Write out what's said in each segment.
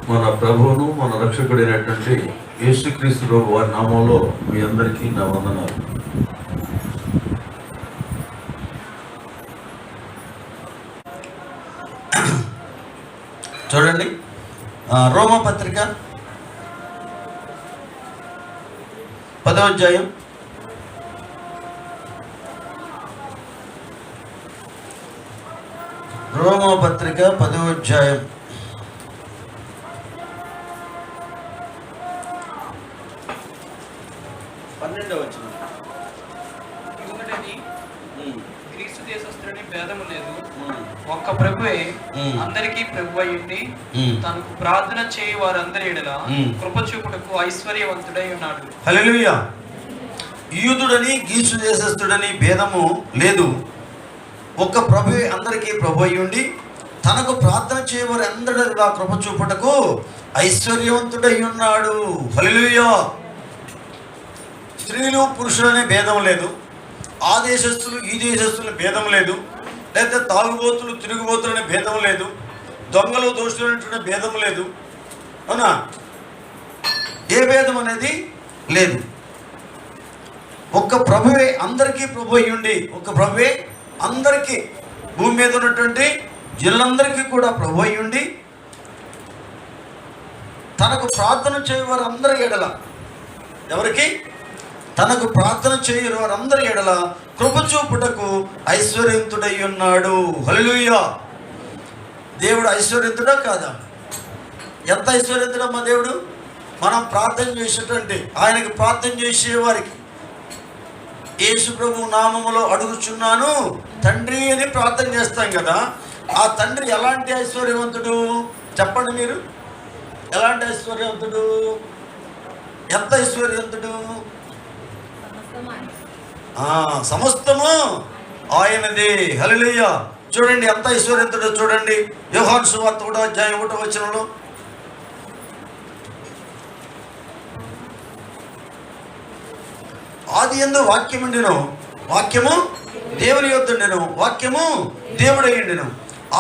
మన ప్రభువును మన రక్షకుడైనటువంటి యేసుక్రీస్తు వారి నామంలో మీ అందరికీ నా వందనాలు. చూడండి, రోమపత్రిక 10వ అధ్యాయం రోమపత్రిక 10వ అధ్యాయం 12వ వచనం. గ్రీసు దేశస్తులని భేదము లేదు, ఒక్క ప్రభువే అందరికీ ప్రభు అయ్యుండి తనకు ప్రార్థన చేయి వారందరి ఎడల కృప చూపుటకు ఐశ్వర్యవంతుడై ఉన్నాడు. హల్లెలూయా. యూదుడని గ్రీసు దేశస్తుడని భేదము లేదు, ఒక్క ప్రభువే అందరికీ ప్రభు అయ్యుండి తనకు ప్రార్థన చేయవారు అందరి కృప చూపుటకు ఐశ్వర్యవంతుడై ఉన్నాడు. హల్లెలూయా. స్త్రీలు పురుషులనే భేదం లేదు, ఆ దేశస్తులు ఈ దేశస్తుల భేదం లేదు, లేదా తాగుబోతులు తిరుగుబోతులనే భేదం లేదు, దొంగలు దోషులు అనేటువంటి భేదం లేదు. అవునా? ఏ భేదం అనేది లేదు. ఒక్క ప్రభువే అందరికీ ప్రభు అయ్యుండి, ఒక్క ప్రభువే అందరికీ భూమి మీద ఉన్నటువంటి జనులందరికీ కూడా ప్రభు అయ్యుండి తనకు ప్రార్థన చేయవారు అందరి ఎడల, ఎవరికి? తనకు ప్రార్థన చేయరు వారందరి ఎడల కృప చూపుటకు ఐశ్వర్యవంతుడై ఉన్నాడు. హల్లెలూయా. దేవుడు ఐశ్వర్యవంతుడా కాదా? ఎంత ఐశ్వర్యవంతుడమ్మా దేవుడు! మనం ప్రార్థన చేసేటువంటి, ఆయనకి ప్రార్థన చేసేవారికి యేసు ప్రభు నామములో అడుగుచున్నాను తండ్రి అని ప్రార్థన చేస్తాం కదా. ఆ తండ్రి ఎలాంటి ఐశ్వర్యవంతుడు చెప్పండి మీరు? ఎలాంటి ఐశ్వర్యవంతుడు? ఎంత ఐశ్వర్యవంతుడు? సమస్తము ఆయనదే. హల్లెలూయా. చూడండి ఎంత ఐశ్వర్యవంతుడో చూడండి. యోహాను సువార్త 1వ అధ్యాయం 1వ వచనంలో, ఆది యందు వాక్యం ఉండెను, వాక్యము దేవుని యొద్ద ఉండెను, వాక్యము దేవుడై ఉండెను,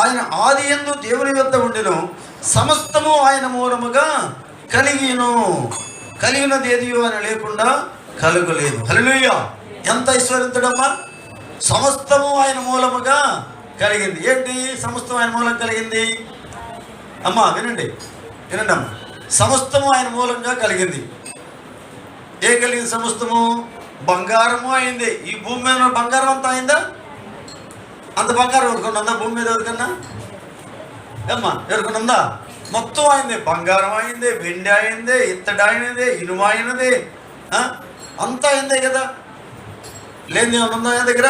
ఆయన ఆది యందు దేవుని యొద్ద ఉండెను, సమస్తము ఆయన మూలముగా కలిగిను, కలిగినది ఏదియో అని లేకుండా కలుగలేదు. హల్లెలూయా. ఎంత ఐశ్వర్యవంతుడమ్మా! సమస్తము ఆయన మూలముగా కలిగింది. ఏంటి సమస్తం ఆయన మూలంగా కలిగింది? అమ్మా వినండి, వినండి అమ్మా. సమస్తము ఆయన మూలంగా కలిగింది. ఏ కలిగింది? సమస్తము బంగారము అయింది. ఈ భూమి మీద బంగారం అంతా అయిందా? అంత బంగారం ఎవరికన్నా ఉందా? భూమి మీద ఎవరికన్నా అమ్మా ఎవరికన్నా ఉందా? మొత్తం అయింది. బంగారం అయింది, వెండి అయింది, ఇత్తడి అయినది, ఇనుము అయినది, అంతా అయిందే కదా. లేని ఏమన్నా ఉందా దగ్గర?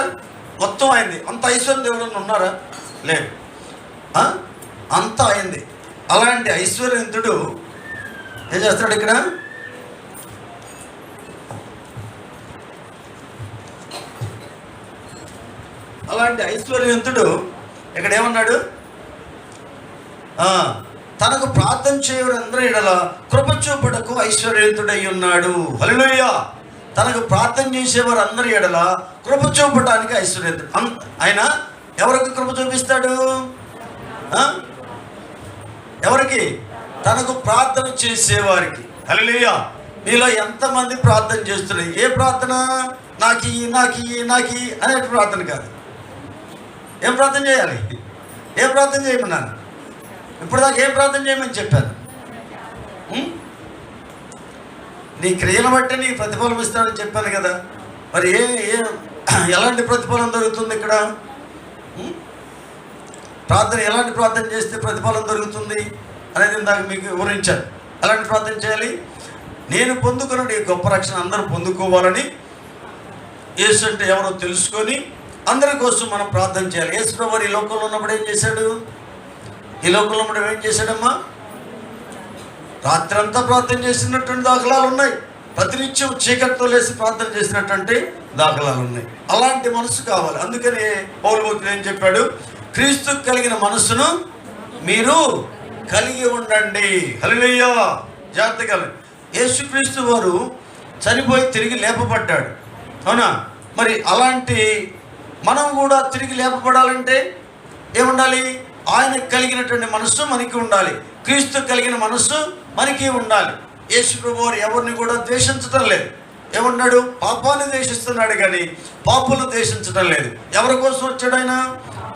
మొత్తం అయింది. అంత ఐశ్వర్యం ఎవరన్నా ఉన్నారా? లేదు. అంతా అయింది. అలాంటి ఐశ్వర్యవంతుడు ఏం చేస్తాడు ఇక్కడ? అలాంటి ఐశ్వర్యవంతుడు ఇక్కడ ఏమన్నాడు? తనకు ప్రార్థన చేయవారందరి ఎడల కృప చూపుటకు ఐశ్వర్యవంతుడై ఉన్నాడు. హల్లెలూయా. తనకు ప్రార్థన చేసేవారు అందరి ఎడల కృప చూపటానికి ఐశ్వర్యవంతుడు. ఆయన ఎవరికి కృప చూపిస్తాడు? ఎవరికి? తనకు ప్రార్థన చేసేవారికి. హల్లెలూయా. మీలో ఎంతమంది ప్రార్థన చేస్తున్నారు? ఏ ప్రార్థన? నాకి నాకి నాకి అనే ప్రార్థన కాదు. ఏం ప్రార్థన చేయాలి? ఏం ప్రార్థన చేయమన్నాను? ఇప్పుడు దాకా ఏం ప్రార్థన చేయమని చెప్పాను? నీ క్రియను బట్టి నీ ప్రతిఫలం ఇస్తానని చెప్పాను కదా. మరి ఎలాంటి ప్రతిఫలం దొరుకుతుంది ఇక్కడ? ప్రార్థన ఎలాంటి ప్రార్థన చేస్తే ప్రతిఫలం దొరుకుతుంది అనేది ఇందాక మీకు వివరించాను. ఎలాంటి ప్రార్థన చేయాలి? నేను పొందుకున్న ఈ గొప్ప రక్షణ అందరూ పొందుకోవాలని, యేసు అంటే ఎవరో తెలుసుకొని అందరి కోసం మనం ప్రార్థన చేయాలి. యేసు ప్రభువు ఈ లోకంలో ఉన్నప్పుడు ఏం చేశాడు? ఈ లోకంలో ఉన్నప్పుడు ఏం చేశాడమ్మా? రాత్రి అంతా ప్రార్థన చేసినటువంటి దాఖలాలు ఉన్నాయి. ప్రతినిత్యం చీకటితో లేసి ప్రార్థన చేసినటువంటి దాఖలాలు ఉన్నాయి. అలాంటి మనసు కావాలి. అందుకని పౌలు భక్తుడు ఏం చెప్పాడు? క్రీస్తుకు కలిగిన మనస్సును మీరు కలిగి ఉండండి. హల్లెలూయా. జాగ్రత్తగా. యేసుక్రీస్తు వారు చనిపోయి తిరిగి లేపబడ్డాడు, అవునా? మరి అలాంటి మనం కూడా తిరిగి లేపబడాలంటే ఏముండాలి? ఆయనకు కలిగినటువంటి మనస్సు మనకి ఉండాలి. క్రీస్తు కలిగిన మనస్సు మనకి ఉండాలి. యేసు ప్రభువు వారు ఎవరిని కూడా ద్వేషించడం లేదు. ఏమన్నాడు? పాపాన్ని ద్వేషిస్తున్నాడు కానీ పాపులను ద్వేషించడం లేదు. ఎవరి కోసం వచ్చాడు ఆయన?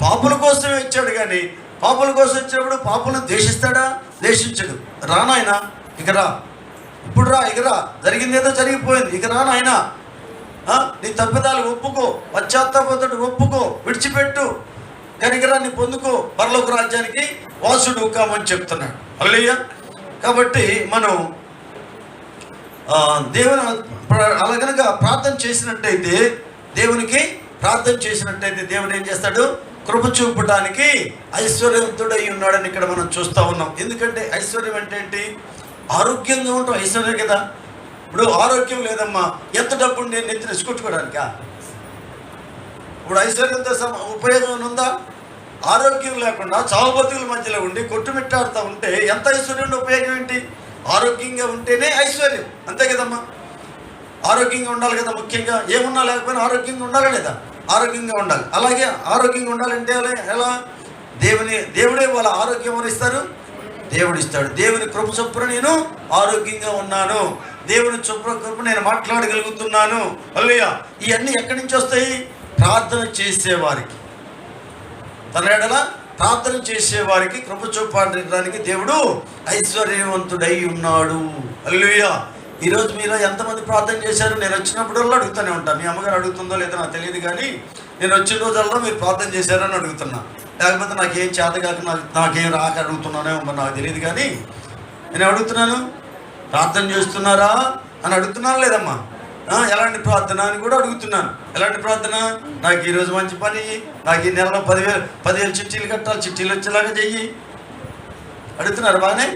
పాపుల కోసమే వచ్చాడు కానీ పాపుల కోసం వచ్చినప్పుడు పాపులను ద్వేషిస్తాడా? ద్వేషించడు. రానాయన ఇక రా, ఇప్పుడు రా, ఇక రా, జరిగింది ఏదో జరిగిపోయింది, ఇక రా నాయన, నీ తప్పిదాలు ఒప్పుకో, పశ్చాత్తాపతోటి ఒప్పుకో, విడిచిపెట్టు, కనికరాన్ని పొందుకో, పరలోక రాజ్యానికి వాసుడు కామని చెప్తున్నాడు. హల్లెలూయా. కాబట్టి మనం దేవుని అలా కనుక ప్రార్థన చేసినట్టయితే, దేవునికి ప్రార్థన చేసినట్టయితే దేవుడు ఏం చేస్తాడు? కృప చూపడానికి ఐశ్వర్యవంతుడై ఉన్నాడని ఇక్కడ మనం చూస్తూ ఉన్నాం. ఎందుకంటే ఐశ్వర్యం అంటే ఏంటి? ఆరోగ్యంగా ఉంటాం ఐశ్వర్యం కదా. ఇప్పుడు ఆరోగ్యం లేదమ్మా, ఎంత డబ్బు నేను నెత్తిన ఇసుకొట్టుకోవడానికా? ఇప్పుడు ఐశ్వర్యంతో ఉపయోగం ఉందా? ఆరోగ్యం లేకుండా చావు బతుకుల మధ్యలో ఉండి కొట్టుమిట్టాడుతూ ఉంటే ఎంత ఐశ్వర్యం ఉపయోగం ఏంటి? ఆరోగ్యంగా ఉంటేనే ఐశ్వర్యం, అంతే కదమ్మా. ఆరోగ్యంగా ఉండాలి కదా. ముఖ్యంగా ఏమున్నా లేకపోయినా ఆరోగ్యంగా ఉండాలి లేదా? ఆరోగ్యంగా ఉండాలి. అలాగే ఆరోగ్యంగా ఉండాలంటే ఎలా? దేవుడే వాళ్ళ ఆరోగ్యం ఇస్తారు, దేవుడు ఇస్తాడు. దేవుని కృప చొప్పున నేను ఆరోగ్యంగా ఉన్నాను, దేవుని కృప నేను మాట్లాడగలుగుతున్నాను. హల్లెలూయా. ఇవన్నీ ఎక్కడి నుంచి వస్తాయి? ప్రార్థన చేసేవారికి, తన ఎడల ప్రార్థన చేసేవారికి కృప చూపడానికి దేవుడు ఐశ్వర్యవంతుడై ఉన్నాడు. హల్లెలూయా. ఈరోజు మీరు ఎంతమంది ప్రార్థన చేశారు? నేను వచ్చినప్పుడల్లా అడుగుతూనే ఉంటాను. మీ అమ్మగారు అడుగుతుందో లేదో నాకు తెలియదు కానీ నేను వచ్చిన రోజుల్లో మీరు ప్రార్థన చేశారని అడుగుతున్నా. లేకపోతే నాకేం చేత కాక నాకేం రాక అడుగుతున్నానో నాకు తెలియదు కానీ నేను అడుగుతున్నాను, ప్రార్థన చేస్తున్నారా అని అడుగుతున్నాను లేదమ్మా. ఎలాంటి ప్రార్థన అని కూడా అడుగుతున్నాను. ఎలాంటి ప్రార్థన? నాకు ఈరోజు మంచి పని, నాకు ఈ నెలలో 10,000 చిట్టీలు కట్టాలి, చిట్టీలు వచ్చేలాగా చెయ్యి అడుగుతున్నారు. బాగానే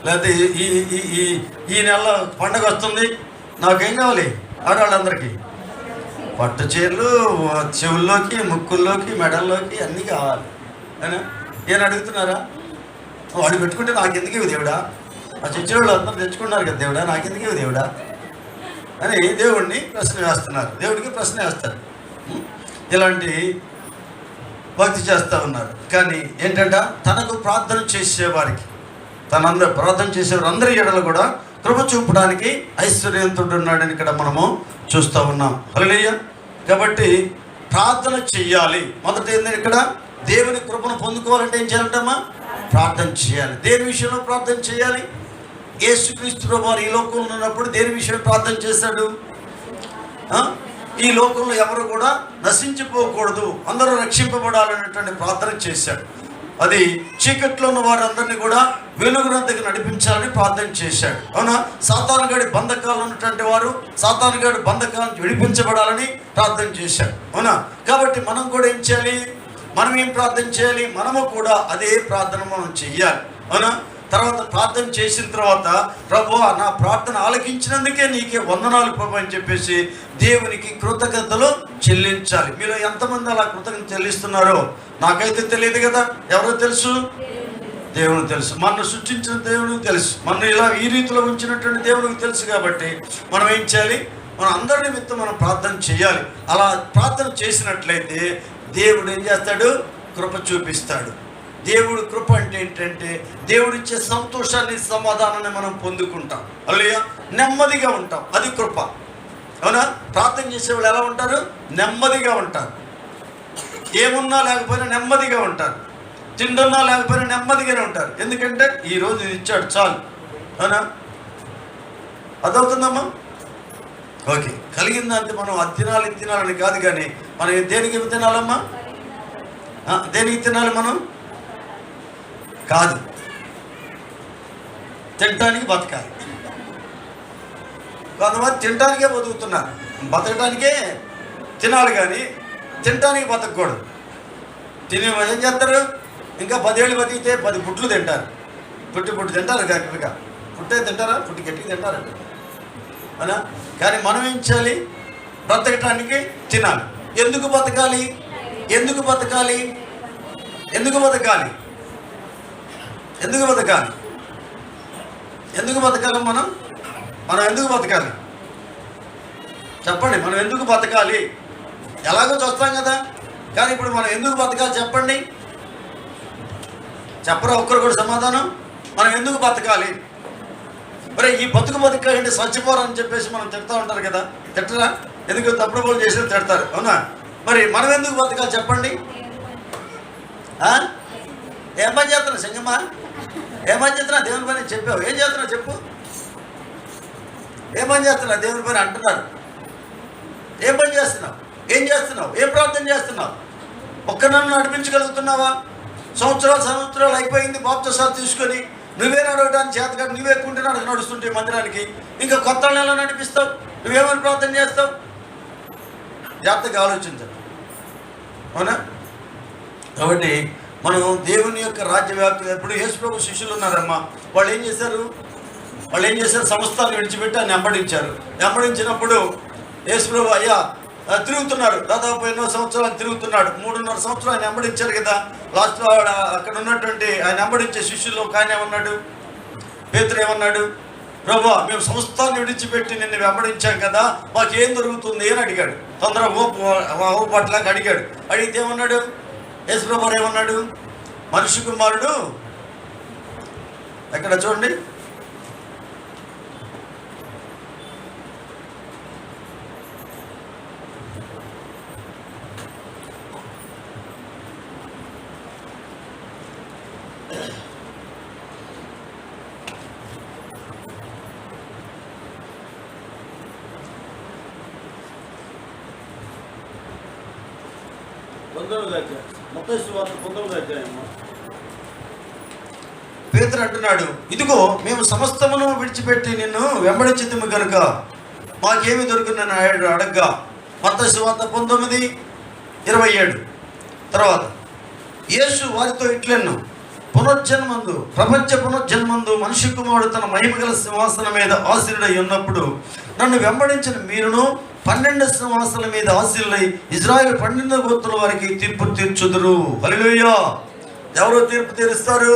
లేకపోతే ఈ నెలలో పండగ వస్తుంది, నాకేం కావాలి? ఆడవాళ్ళందరికీ పట్టు చీరలు, చెవుల్లోకి, ముక్కుల్లోకి, మెడల్లోకి అన్నీ కావాలి అని నేను అడుగుతున్నారా? వాడు పెట్టుకుంటే నాకెందుకు ఇవి దేవుడా? ఆ చిచ్చేవాళ్ళు అందరూ తెచ్చుకున్నారు కదా దేవుడా, నాకెందుకు ఇవి దేవుడా అని దేవుడిని ప్రశ్న వేస్తున్నారు. దేవుడికి ప్రశ్న వేస్తారు. ఇలాంటి భక్తి చేస్తూ ఉన్నారు. కానీ ఏంటంటే తనకు ప్రార్థన చేసేవారికి, ప్రార్థన చేసేవారు అందరి ఎడలు కూడా కృప చూపడానికి ఐశ్వర్యవంతుడు ఉన్నాడని ఇక్కడ మనము చూస్తూ ఉన్నాం. హల్లెలూయా. కాబట్టి ప్రార్థన చెయ్యాలి. మొదట ఏంటంటే ఇక్కడ దేవుని కృపను పొందుకోవాలంటే ఏం చేయాలంటమ్మా? ప్రార్థన చేయాలి. దేని విషయంలో ప్రార్థన చేయాలి? యేసుక్రీస్తు వారు ఈ లోకంలో ఉన్నప్పుడు దేని విషయం ప్రార్థన చేశాడు? ఈ లోకంలో ఎవరు కూడా నశించిపోకూడదు, అందరూ రక్షింపబడాలనేటువంటి ప్రార్థన చేశాడు. అది చీకట్లో ఉన్న వారందరినీ కూడా వెలుగునంతకు నడిపించాలని ప్రార్థన చేశాడు. అవునా? సాతానుగాడి బంధకాలు ఉన్నటువంటి వారు సాతానుగాడి బంధకాలను విడిపించబడాలని ప్రార్థన చేశాడు. అవునా? కాబట్టి మనం కూడా ఏం చేయాలి? మనం ఏం ప్రార్థన చేయాలి? మనము కూడా అదే ప్రార్థన మనం చెయ్యాలి. అవునా? తర్వాత ప్రార్థన చేసిన తర్వాత, ప్రభువా నా ప్రార్థన ఆలకించినందుకే నీకే వందనాలు ప్రభు అని చెప్పేసి దేవునికి కృతజ్ఞతలు చెల్లించాలి. మీలో ఎంతమంది అలా కృతజ్ఞత చెల్లిస్తున్నారో నాకైతే తెలియదు కదా. ఎవరో తెలుసు? దేవునికి తెలుసు. మనను సృష్టించిన దేవునికి తెలుసు. మన ఇలా ఈ రీతిలో ఉంచినటువంటి దేవునికి తెలుసు. కాబట్టి మనం ఏం చేయాలి? మనం అందరి నిమిత్తం మనం ప్రార్థన చేయాలి. అలా ప్రార్థన చేసినట్లయితే దేవుడు ఏం చేస్తాడు? కృప చూపిస్తాడు. దేవుడు కృప అంటే ఏంటంటే దేవుడిచ్చే సంతోషాన్ని, సమాధానాన్ని మనం పొందుకుంటాం. హల్లెలూయా. నెమ్మదిగా ఉంటాం, అది కృప. అవునా? ప్రార్థన చేసేవాళ్ళు ఎలా ఉంటారు? నెమ్మదిగా ఉంటారు. ఏమున్నా లేకపోయినా నెమ్మదిగా ఉంటారు. తిండున్నా లేకపోయినా నెమ్మదిగానే ఉంటారు. ఎందుకంటే ఈరోజు ఇది ఇచ్చాడు చాలు. అవునా? అదవుతుందమ్మా? ఓకే. కలిగిందంటే మనం అది తినాలి ఇది తినాలని కాదు, కానీ మనం దేనికి తినాలమ్మా? దేనికి తినాలి మనం? కాదు, తినటానికి బతకాలి. కొంతమంది తినటానికే బతుకుతున్నారు. బతకటానికే తినాలి కానీ తినటానికి బతకూడదు. తిని ఏం చేస్తారు? ఇంకా 10 ఏళ్ళు బతికితే 10 పుట్లు తింటారు. పుట్టి తింటారు. గట్టిగా పుట్టే తింటారా? పుట్టి గట్టిగా తింటారంట. అవునా? కానీ మనం ఏం చేయాలి? బ్రతకటానికి తినాలి. ఎందుకు బతకాలి? ఎందుకు బతకాలి? ఎందుకు బతకాలి? ఎందుకు బతకాలి? ఎందుకు బతకాలి? మనం ఎందుకు బతకాలి? చెప్పండి. మనం ఎందుకు బతకాలి? ఎలాగో చూస్తాం కదా. కానీ ఇప్పుడు మనం ఎందుకు బతకాలి చెప్పండి? చెప్పరా ఒక్కరు కూడా సమాధానం? మనం ఎందుకు బతకాలి? మరి ఈ బతకాలంటే స్వచ్ఛపోరని చెప్పేసి మనం తిడతా ఉంటారు కదా, తిట్టరా? ఎందుకు తప్పుడు పనులు చేసి తిడతారు, అవునా? మరి మనం ఎందుకు బతకాలి చెప్పండి? ఏం పని చేస్తున్నావు సింగమ్మ? ఏం పని చేస్తున్నా? దేవుని పని చెప్పావు. ఏం చేస్తున్నావు చెప్పు? ఏం పని చేస్తున్నావు? దేవుని పని అంటున్నారు. ఏం పని చేస్తున్నావు? ఏం చేస్తున్నావు? ఏం ప్రార్థన చేస్తున్నావు? ఒక్క నన్ను నడిపించగలుగుతున్నావా? సంవత్సరాలు అయిపోయింది బాప్తిసాలు తీసుకొని, నువ్వే నడవడానికి చేతగా నువ్వే కుంటున్నాడు నడుస్తుంటే మందిరానికి, ఇంకా కొత్త నెల నడిపిస్తావు? నువ్వేమని ప్రార్థన చేస్తావు? జాగ్రత్తగా ఆలోచించండి, అవునా? కాబట్టి మనం దేవుని యొక్క రాజ్యవ్యాప్తి. ఎప్పుడు యేసుప్రభు శిష్యులు ఉన్నారమ్మా, వాళ్ళు ఏం చేశారు? సమస్తాన్ని విడిచిపెట్టి ఆయన వెంబడించినప్పుడు యేసుప్రభు అయ్యా తిరుగుతున్నారు, దాదాపు ఎన్నో సంవత్సరాలు తిరుగుతున్నాడు. 3.5 సంవత్సరాలు ఆయన వెంబడించారు కదా. లాస్ట్లో అక్కడ ఉన్నటువంటి ఆయన వెంబడించే శిష్యుల్లో ఒక ఆయన ఏమన్నాడు? పేతురు ఏమన్నాడు? ప్రభువా, మేము సమస్తాన్ని విడిచిపెట్టి నిన్ను వెంబడించాం కదా, మాకేం దొరుకుతుంది అని అడిగాడు. తొందరగా ఓపట్లాగా అడిగాడు. అడిగితే ఏమన్నాడు? యేసుప్రభు ఏమన్నాడు? మనిషి కుమారుడు ఎక్కడ చూడండి, పేతురు అంటున్నాడు, ఇదిగో మేము సమస్తమును విడిచిపెట్టి నిన్ను వెంబడించితిమి కనుక మాకేమి దొరికిందని అడగ్గా. మత్తయి సువార్త 19:27. తర్వాత యేసు వారితో ఇట్లెన్ను, ప్రపంచ పునర్జన్మందు మనిషి కుమారుడు తన మహిమగల సింహాసనం మీద ఆసీనుడై ఉన్నప్పుడు నన్ను వెంబడించిన మీరును 12 సింహాసనాల మీద ఆసీనులై ఇజ్రాయేలు 12 గోత్రుల వారికి తీర్పు తీర్చుదురు. హల్లెలూయా! ఎవరు తీర్పు తీరుస్తారు?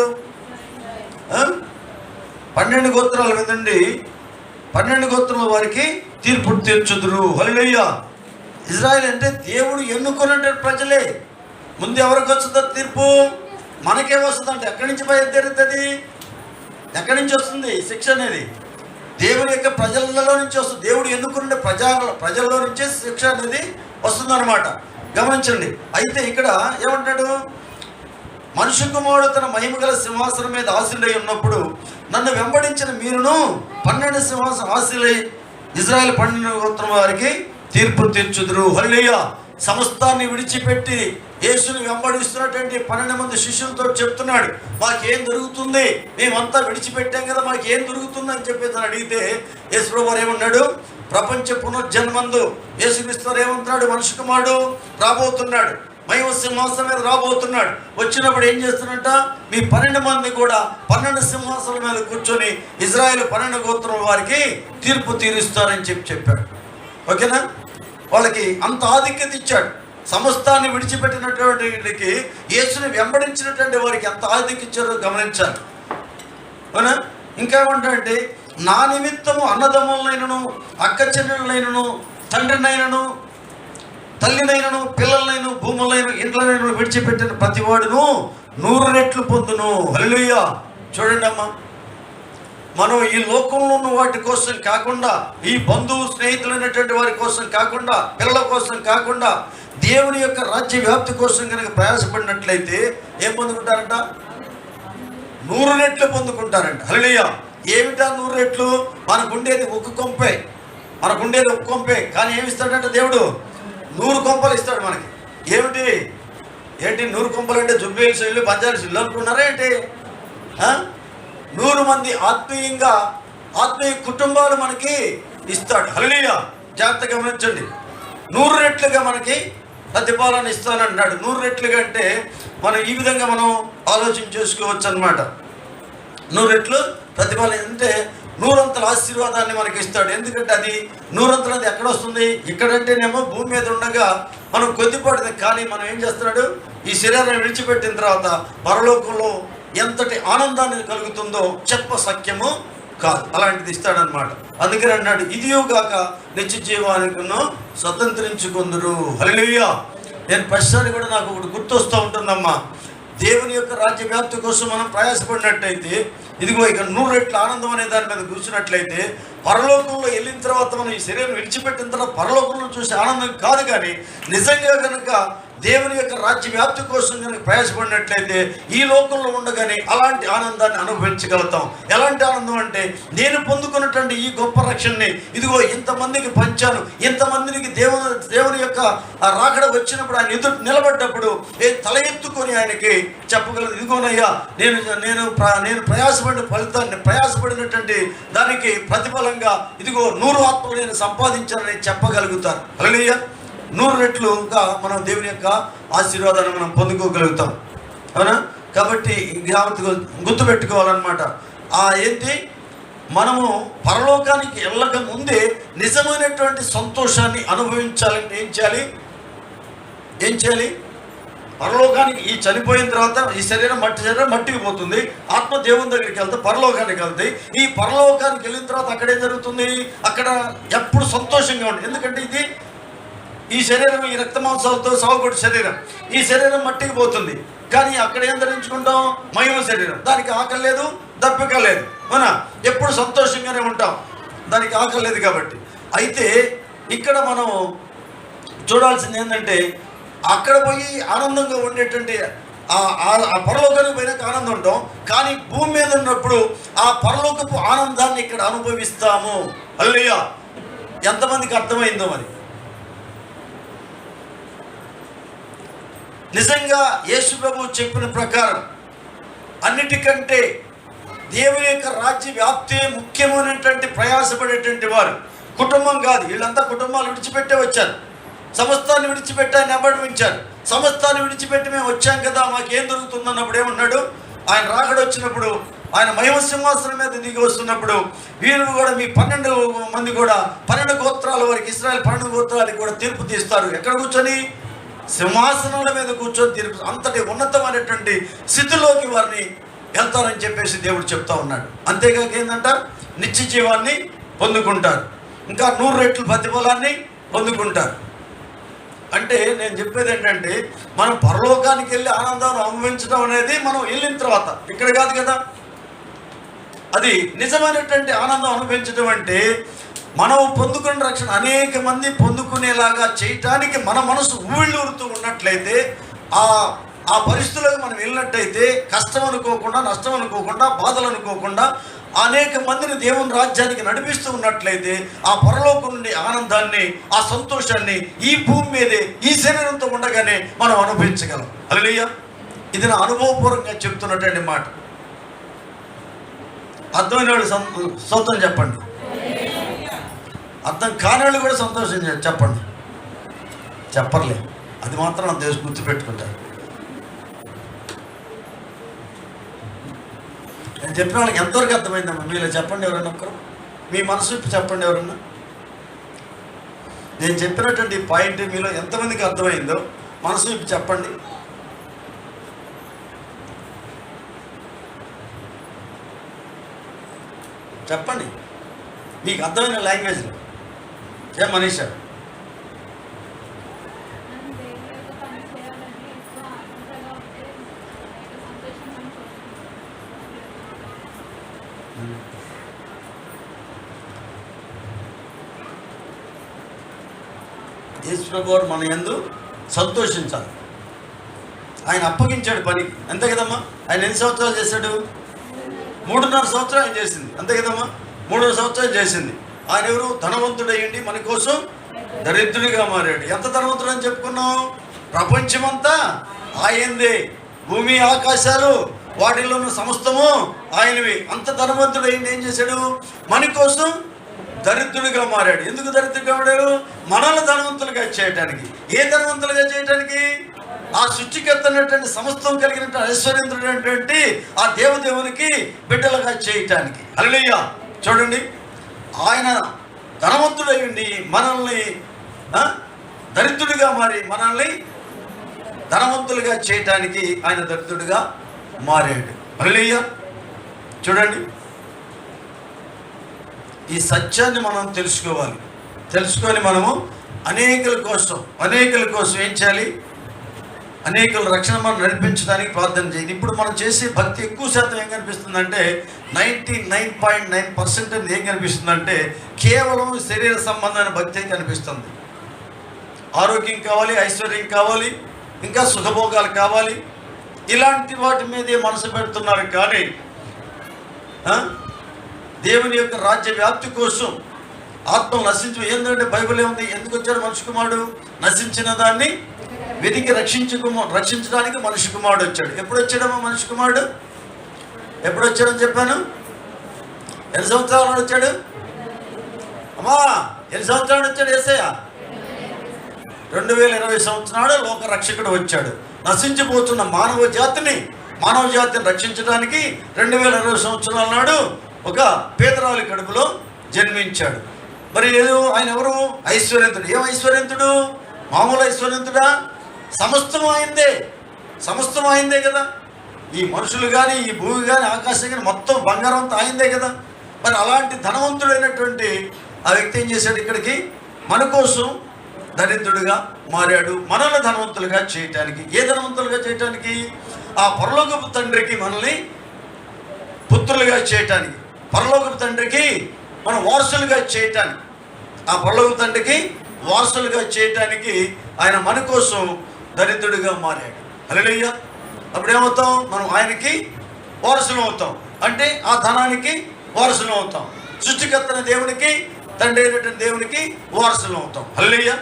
12 గోత్రాల మీదండి 12 గోత్రుల వారికి తీర్పు తీర్చుదురు. హల్లెలూయా! ఇజ్రాయేల్ అంటే దేవుడు ఎన్నుకున్న ప్రజలే. ముందు ఎవరికి వస్తుందో తీర్పు? మనకే వస్తుందంటే ఎక్కడి నుంచి బయలుదేరుతుంది? ఎక్కడి నుంచి వస్తుంది శిక్ష అనేది? దేవుని యొక్క ప్రజలలో నుంచి వస్తుంది. దేవుడు ఎన్నుకునే ప్రజల్లో నుంచే శిక్ష అనేది వస్తుందన్నమాట. గమనించండి. అయితే ఇక్కడ ఏమంటాడు? మనుష్య కుమారుడు తన మహిమగల సింహాసనం మీద ఆశీనుడై ఉన్నప్పుడు నన్ను వెంబడించిన మీరును 12 సింహాసనం ఆశీనులై ఇజ్రాయేల్ 12 గోత్రం వారికి తీర్పు తీర్చుదురు. హల్లెలూయా! సమస్తాన్ని విడిచిపెట్టి యేసుని వెంబడిస్తున్నటువంటి 12 మంది శిష్యులతో చెప్తున్నాడు, మాకేం దొరుకుతుంది? మేమంతా విడిచిపెట్టాం కదా, మాకేం దొరుకుతుంది అని చెప్పేసి అడిగితే యేసుప్రభు ఏమన్నాడు? ప్రపంచ పునర్జన్మందు యేసుక్రీస్తు ఏమంటున్నాడు? మనిషి కుమారుడు రాబోతున్నాడు, మహిమ సింహాసనం మీద రాబోతున్నాడు. వచ్చినప్పుడు ఏం చేస్తున్నట్ట? మీ 12 మంది కూడా 12 సింహాసనం మీద కూర్చొని ఇజ్రాయేల్ 12 గోత్రం వారికి తీర్పు తీరుస్తారని చెప్పాడు. ఓకేనా? వాళ్ళకి అంత ఆధిక్యత ఇచ్చాడు. సమస్తాన్ని విడిచిపెట్టినటువంటి వీళ్ళకి, యేసుని వెంబడించినటువంటి వారికి ఎంత ఆధిక్యత ఇచ్చారో గమనించాలి, అవునా? ఇంకేమంటాడంటే, నా నిమిత్తము అన్నదమ్ములనైనను అక్క చెల్లెళ్ళనైనను తండ్రినైనను తల్లినైనను పిల్లలనైనా భూములైన ఇంట్లనైనా విడిచిపెట్టిన ప్రతివాడును 100 రెట్లు పొందును. హల్లెలూయా! చూడండి అమ్మా, మనం ఈ లోకంలో ఉన్న వాటి కోసం కాకుండా, ఈ బంధువు స్నేహితులైనటువంటి వారి కోసం కాకుండా, పిల్లల కోసం కాకుండా, దేవుని యొక్క రాజ్య వ్యాప్తి కోసం కనుక ప్రయాసపడినట్లయితే ఏం పొందుకుంటారంట? 100 రెట్లు పొందుకుంటారంట. హల్లెలూయా! ఏమిటా 100 రెట్లు? మనకుండేది ఒక్క కొంపే, కానీ ఏమిస్తాడంట దేవుడు? 100 కొంపలు ఇస్తాడు మనకి. ఏంటి 100 కొంపలు అంటే జుబ్బేల్స్ ఇల్లు, పంజాబ్స్ ఇల్లు అనుకున్నారా ఏంటి? 100 మంది ఆత్మీయ కుటుంబాలు మనకి ఇస్తాడు. హల్లెలూయా! జాగ్రత్తగా గమనించండి. 100 రెట్లుగా మనకి ప్రతిఫలాన్ని ఇస్తానన్నాడు. 100 రెట్లుగా అంటే మనం ఈ విధంగా మనం ఆలోచన చేసుకోవచ్చు అన్నమాట. 100 రెట్లు ప్రతిఫలం అంటే 100 అంతల ఆశీర్వాదాన్ని మనకి ఇస్తాడు. ఎందుకంటే అది 100 అంతలు అది ఎక్కడ వస్తుంది? ఇక్కడంటేనేమో భూమి మీద ఉండగా మనం కొద్దిపాటిది. కానీ మనం ఏం చేస్తున్నాడు? ఈ శరీరాన్ని విడిచిపెట్టిన తర్వాత పరలోకంలో ఎంతటి ఆనందాన్ని కలుగుతుందో చెప్ప సఖ్యము కాదు, అలాంటిది ఇస్తాడనమాట. అందుకని అన్నాడు, ఇదియోగాక నిత్య జీవానికి స్వతంత్రించుకుందరు. హల్లెలూయా. నేను ప్రతిసారి కూడా నాకు ఒకటి గుర్తొస్తూ ఉంటుందమ్మా, దేవుని యొక్క రాజ్య వ్యాప్తి కోసం మనం ప్రయాసపడినట్టయితే, ఇదిగో ఇక 100 రెట్ల ఆనందం అనే దాని మీద కూర్చున్నట్లయితే, పరలోకంలో వెళ్ళిన తర్వాత మనం ఈ శరీరం విడిచిపెట్టిన తర్వాత పరలోకంలో చూసే ఆనందం కాదు, కానీ నిజంగా కనుక దేవుని యొక్క రాజ్య వ్యాప్తి కోసం కనుక ప్రయాసపడినట్లయితే ఈ లోకంలో ఉండగానే అలాంటి ఆనందాన్ని అనుభవించగలుగుతాం. ఎలాంటి ఆనందం అంటే, నేను పొందుకున్నటువంటి ఈ గొప్ప రక్షణని ఇదిగో ఇంతమందికి పంచాను, ఇంతమందికి దేవుని యొక్క రాకడ వచ్చినప్పుడు ఆయన ఎదురు నిలబడ్డప్పుడు తల ఎత్తుకొని ఆయనకి చెప్పగలదు, ఇదిగోనయ్యా నేను ప్రయాసపడిన ఫలితాన్ని, ప్రయాసపడినటువంటి దానికి ప్రతిఫలంగా ఇదిగో 100 ఆత్మలు నేను సంపాదించానని చెప్పగలుగుతారు. హల్లెలూయా. 100 రెట్లుగా మనం దేవుని యొక్క ఆశీర్వాదాన్ని మనం పొందుకోగలుగుతాం. అవునా? కాబట్టి జాగ్రత్తగా గుర్తుపెట్టుకోవాలన్నమాట. ఏంటి, మనము పరలోకానికి వెళ్ళక ముందే నిజమైనటువంటి సంతోషాన్ని అనుభవించాలంటే ఏం చేయాలి? పరలోకానికి ఈ చనిపోయిన తర్వాత ఈ శరీరం మట్టికి పోతుంది, ఆత్మ దేవుని దగ్గరికి వెళ్తే పరలోకానికి వెళ్తాయి. ఈ పరలోకానికి వెళ్ళిన తర్వాత అక్కడ ఏం జరుగుతుంది? అక్కడ ఎప్పుడు సంతోషంగా ఉంటుంది. ఎందుకంటే ఈ శరీరం ఈ రక్త మాంసాలతో సాగుబడి శరీరం, ఈ శరీరం మట్టికి పోతుంది, కానీ అక్కడ ఏం ధరించుకుంటాం? మహిమ శరీరం. దానికి ఆకలి లేదు, దప్పిక లేదు. అవునా? ఎప్పుడు సంతోషంగానే ఉంటాం, దానికి ఆకలి లేదు కాబట్టి. అయితే ఇక్కడ మనం చూడాల్సింది ఏంటంటే, అక్కడ పోయి ఆనందంగా ఉండేటువంటి ఆ పరలోకానికి పోయినాక ఆనందం ఉంటాం, కానీ భూమి మీద ఉన్నప్పుడు ఆ పరలోకపు ఆనందాన్ని ఇక్కడ అనుభవిస్తాము. హల్లెలూయా. ఎంతమందికి అర్థమైందో మరి? నిజంగా యేసు ప్రభువు చెప్పిన ప్రకారం అన్నిటికంటే దేవుని యొక్క రాజ్య వ్యాప్తే ముఖ్యమైనటువంటి ప్రయాసపడేటువంటి వారు కుటుంబం కాదు. వీళ్ళంతా కుటుంబాలు విడిచిపెట్టే వచ్చారు, సమస్తాన్ని విడిచిపెట్టాన్ని అబడమించారు. సమస్తాన్ని విడిచిపెట్టి మేము వచ్చాం కదా, మాకేం దొరుకుతుందన్నప్పుడు ఏమన్నాడు? ఆయన రాకడ వచ్చినప్పుడు, ఆయన మహిమ సింహాసనం మీద దిగి వస్తున్నప్పుడు వీరు కూడా, మీ 12 మంది కూడా 12 గోత్రాల వారికి, ఇశ్రాయేలు 12 గోత్రాలకి కూడా తీర్పు తీస్తారు. ఎక్కడ కూర్చొని? సింహాసనాల మీద కూర్చొని తీర్పు. అంతటి ఉన్నతమైనటువంటి స్థితిలోకి వారిని వెళ్తారని చెప్పేసి దేవుడు చెప్తా ఉన్నాడు. అంతేకాక ఏంటంట, నిత్య జీవాన్ని పొందుకుంటారు, ఇంకా 100 రెట్ల ప్రతిఫలాన్ని పొందుకుంటారు. అంటే నేను చెప్పేది ఏంటంటే, మనం పరలోకానికి వెళ్ళి ఆనందాన్ని అనుభవించడం అనేది మనం వెళ్ళిన తర్వాత, ఇక్కడ కాదు కదా. అది నిజమైనటువంటి ఆనందం అనుభవించడం అంటే, మనం పొందుకున్న రక్షణ అనేక మంది పొందుకునేలాగా చేయటానికి మన మనసు ఊళ్ళూరుతూ ఉన్నట్లయితే, ఆ పరిస్థితులకు మనం వెళ్ళినట్టయితే కష్టం అనుకోకుండా, నష్టం అనుకోకుండా, బాధలు అనుకోకుండా అనేక మందిని దేవుని రాజ్యానికి నడిపిస్తూ ఉన్నట్లయితే ఆ పరలోకం నుండి ఆనందాన్ని, ఆ సంతోషాన్ని ఈ భూమి మీదే ఈ శరీరంతో ఉండగానే మనం అనుభవించగలం. హల్లెలూయా. ఇది నా అనుభవపూర్వకంగా చెప్తున్నటువంటి మాట. అర్థమైన వాళ్ళు స్తోత్రం చెప్పండి, అర్థం కాని వాళ్ళు కూడా సంతోషం చెప్పండి. చెప్పర్లే, అది మాత్రం నా దేవుడు గుర్తుపెట్టుకుంటారు. నేను చెప్పిన వాళ్ళకి ఎంతవరకు అర్థమైందమ్మా? మీలో చెప్పండి ఎవరన్నా ఒక్కరు, మీ మనసు చెప్పండి ఎవరన్నా. నేను చెప్పినటువంటి పాయింట్ మీలో ఎంతమందికి అర్థమైందో మనసు చెప్పండి. చెప్పండి మీకు అర్థమైన లాంగ్వేజ్లో. మనీషా, యేసు ప్రభువు మన యందు సంతోషించాలి. ఆయన అప్పగించాడు పని, అంతే కదమ్మా. ఆయన ఎన్ని సంవత్సరాలు చేశాడు? 3.5 సంవత్సరాలు ఆయన చేసింది, అంతే కదమ్మా. 3 సంవత్సరాలు చేసింది. ఆయన ఎవరు? ధనవంతుడయ్యండి మన కోసం దరిద్రుడిగా మారాడు. ఎంత ధనవంతుడు అని చెప్పుకున్నాం? ప్రపంచమంతా ఆయనదే, భూమి ఆకాశాలు వాటిల్లో ఉన్న సమస్తము ఆయనవి. అంత ధనవంతుడయ్యండి ఏం చేశాడు? మన కోసం దరిద్రుడిగా మారాడు. ఎందుకు దరిద్రుడిగా మారాడు? మనల్ని ధనవంతులుగా చేయటానికి. ఏ ధనవంతులుగా చేయటానికి? ఆ సృష్టికర్త అనేటువంటి సమస్తం కలిగినటువంటి ఐశ్వర్యంతుడైనటువంటి ఆ దేవునికి బిడ్డలుగా చేయటానికి. హల్లెలూయా. చూడండి, ఆయన ధనవంతుడయ్యండి మనల్ని దరిద్రుడిగా మారి మనల్ని ధనవంతులుగా చేయటానికి ఆయన దరిద్రుడిగా మారాడు. హల్లెలూయా. చూడండి, ఈ సత్యాన్ని మనం తెలుసుకోవాలి. తెలుసుకొని మనము అనేకుల కోసం ఏం చేయాలి? అనేకుల రక్షణ మనం నడిపించడానికి ప్రార్థన చేయాలి. ఇప్పుడు మనం చేసే భక్తి ఎక్కువ శాతం ఏం కనిపిస్తుందంటే 99.9% ఏం కనిపిస్తుందంటే కేవలం శరీర సంబంధమైన భక్తి కనిపిస్తుంది. ఆరోగ్యం కావాలి, ఐశ్వర్యం కావాలి, ఇంకా సుఖభోగాలు కావాలి, ఇలాంటి వాటి మీదే మనసు పెడుతున్నారు. కానీ దేవుని యొక్క రాజ్య వ్యాప్తి కోసం ఆత్మలు ఏంటంటే బైబిల్ ఏముంది? ఎందుకు వచ్చాడు మనిషి కుమారుడు? నశించిన దాన్ని వెతికి రక్షించడానికి మనిషి కుమారుడు వచ్చాడు. ఎప్పుడు వచ్చాడమ్మా మనిషి కుమారుడు? ఎప్పుడు వచ్చాడని చెప్పాను? ఎన్ని సంవత్సరాలు వచ్చాడు అమ్మా? ఎన్ని సంవత్సరాలు వచ్చాడు యేసయ్య? 2020 సంవత్సరాలు లోక రక్షకుడు వచ్చాడు. నశించిపోతున్న మానవ జాతిని రక్షించడానికి 2020 సంవత్సరాల నాడు ఒక పేదరాలి కడుపులో జన్మించాడు. మరి ఆయన ఎవరు? ఐశ్వర్యంతుడు. ఏం ఐశ్వర్యంతుడు? మామూలు ఐశ్వర్యంతుడా? సమస్తం ఆయనదే కదా. ఈ మనుషులు కానీ, ఈ భూమి కానీ, ఆకాశం కానీ మొత్తం బంగారం అంతా ఆయనదే కదా. మరి అలాంటి ధనవంతుడైనటువంటి ఆ వ్యక్తి ఏం చేశాడు? ఇక్కడికి మన కోసం దరిద్రుడుగా మారాడు, మనల్ని ధనవంతులుగా చేయటానికి. ఏ ధనవంతులుగా చేయటానికి? ఆ పరలోకపు తండ్రికి మనల్ని పుత్రులుగా చేయటానికి, పరలోకపు తండ్రికి మనం వారసులుగా చేయటానికి, ఆ పరలోకపు తండ్రికి వారసులుగా చేయటానికి ఆయన మన కోసం దరిద్రుడిగా మారాడు. హల్లెలూయా. అప్పుడు ఏమవుతాం? మనం ఆయనకి వారసులు అవుతాం. అంటే ఆ ధనానికి వారసులు అవుతాం. సృష్టికర్త దేవునికి, తండ్రి అయినటువంటి దేవునికి వారసులు అవుతాం. హల్లెలూయా.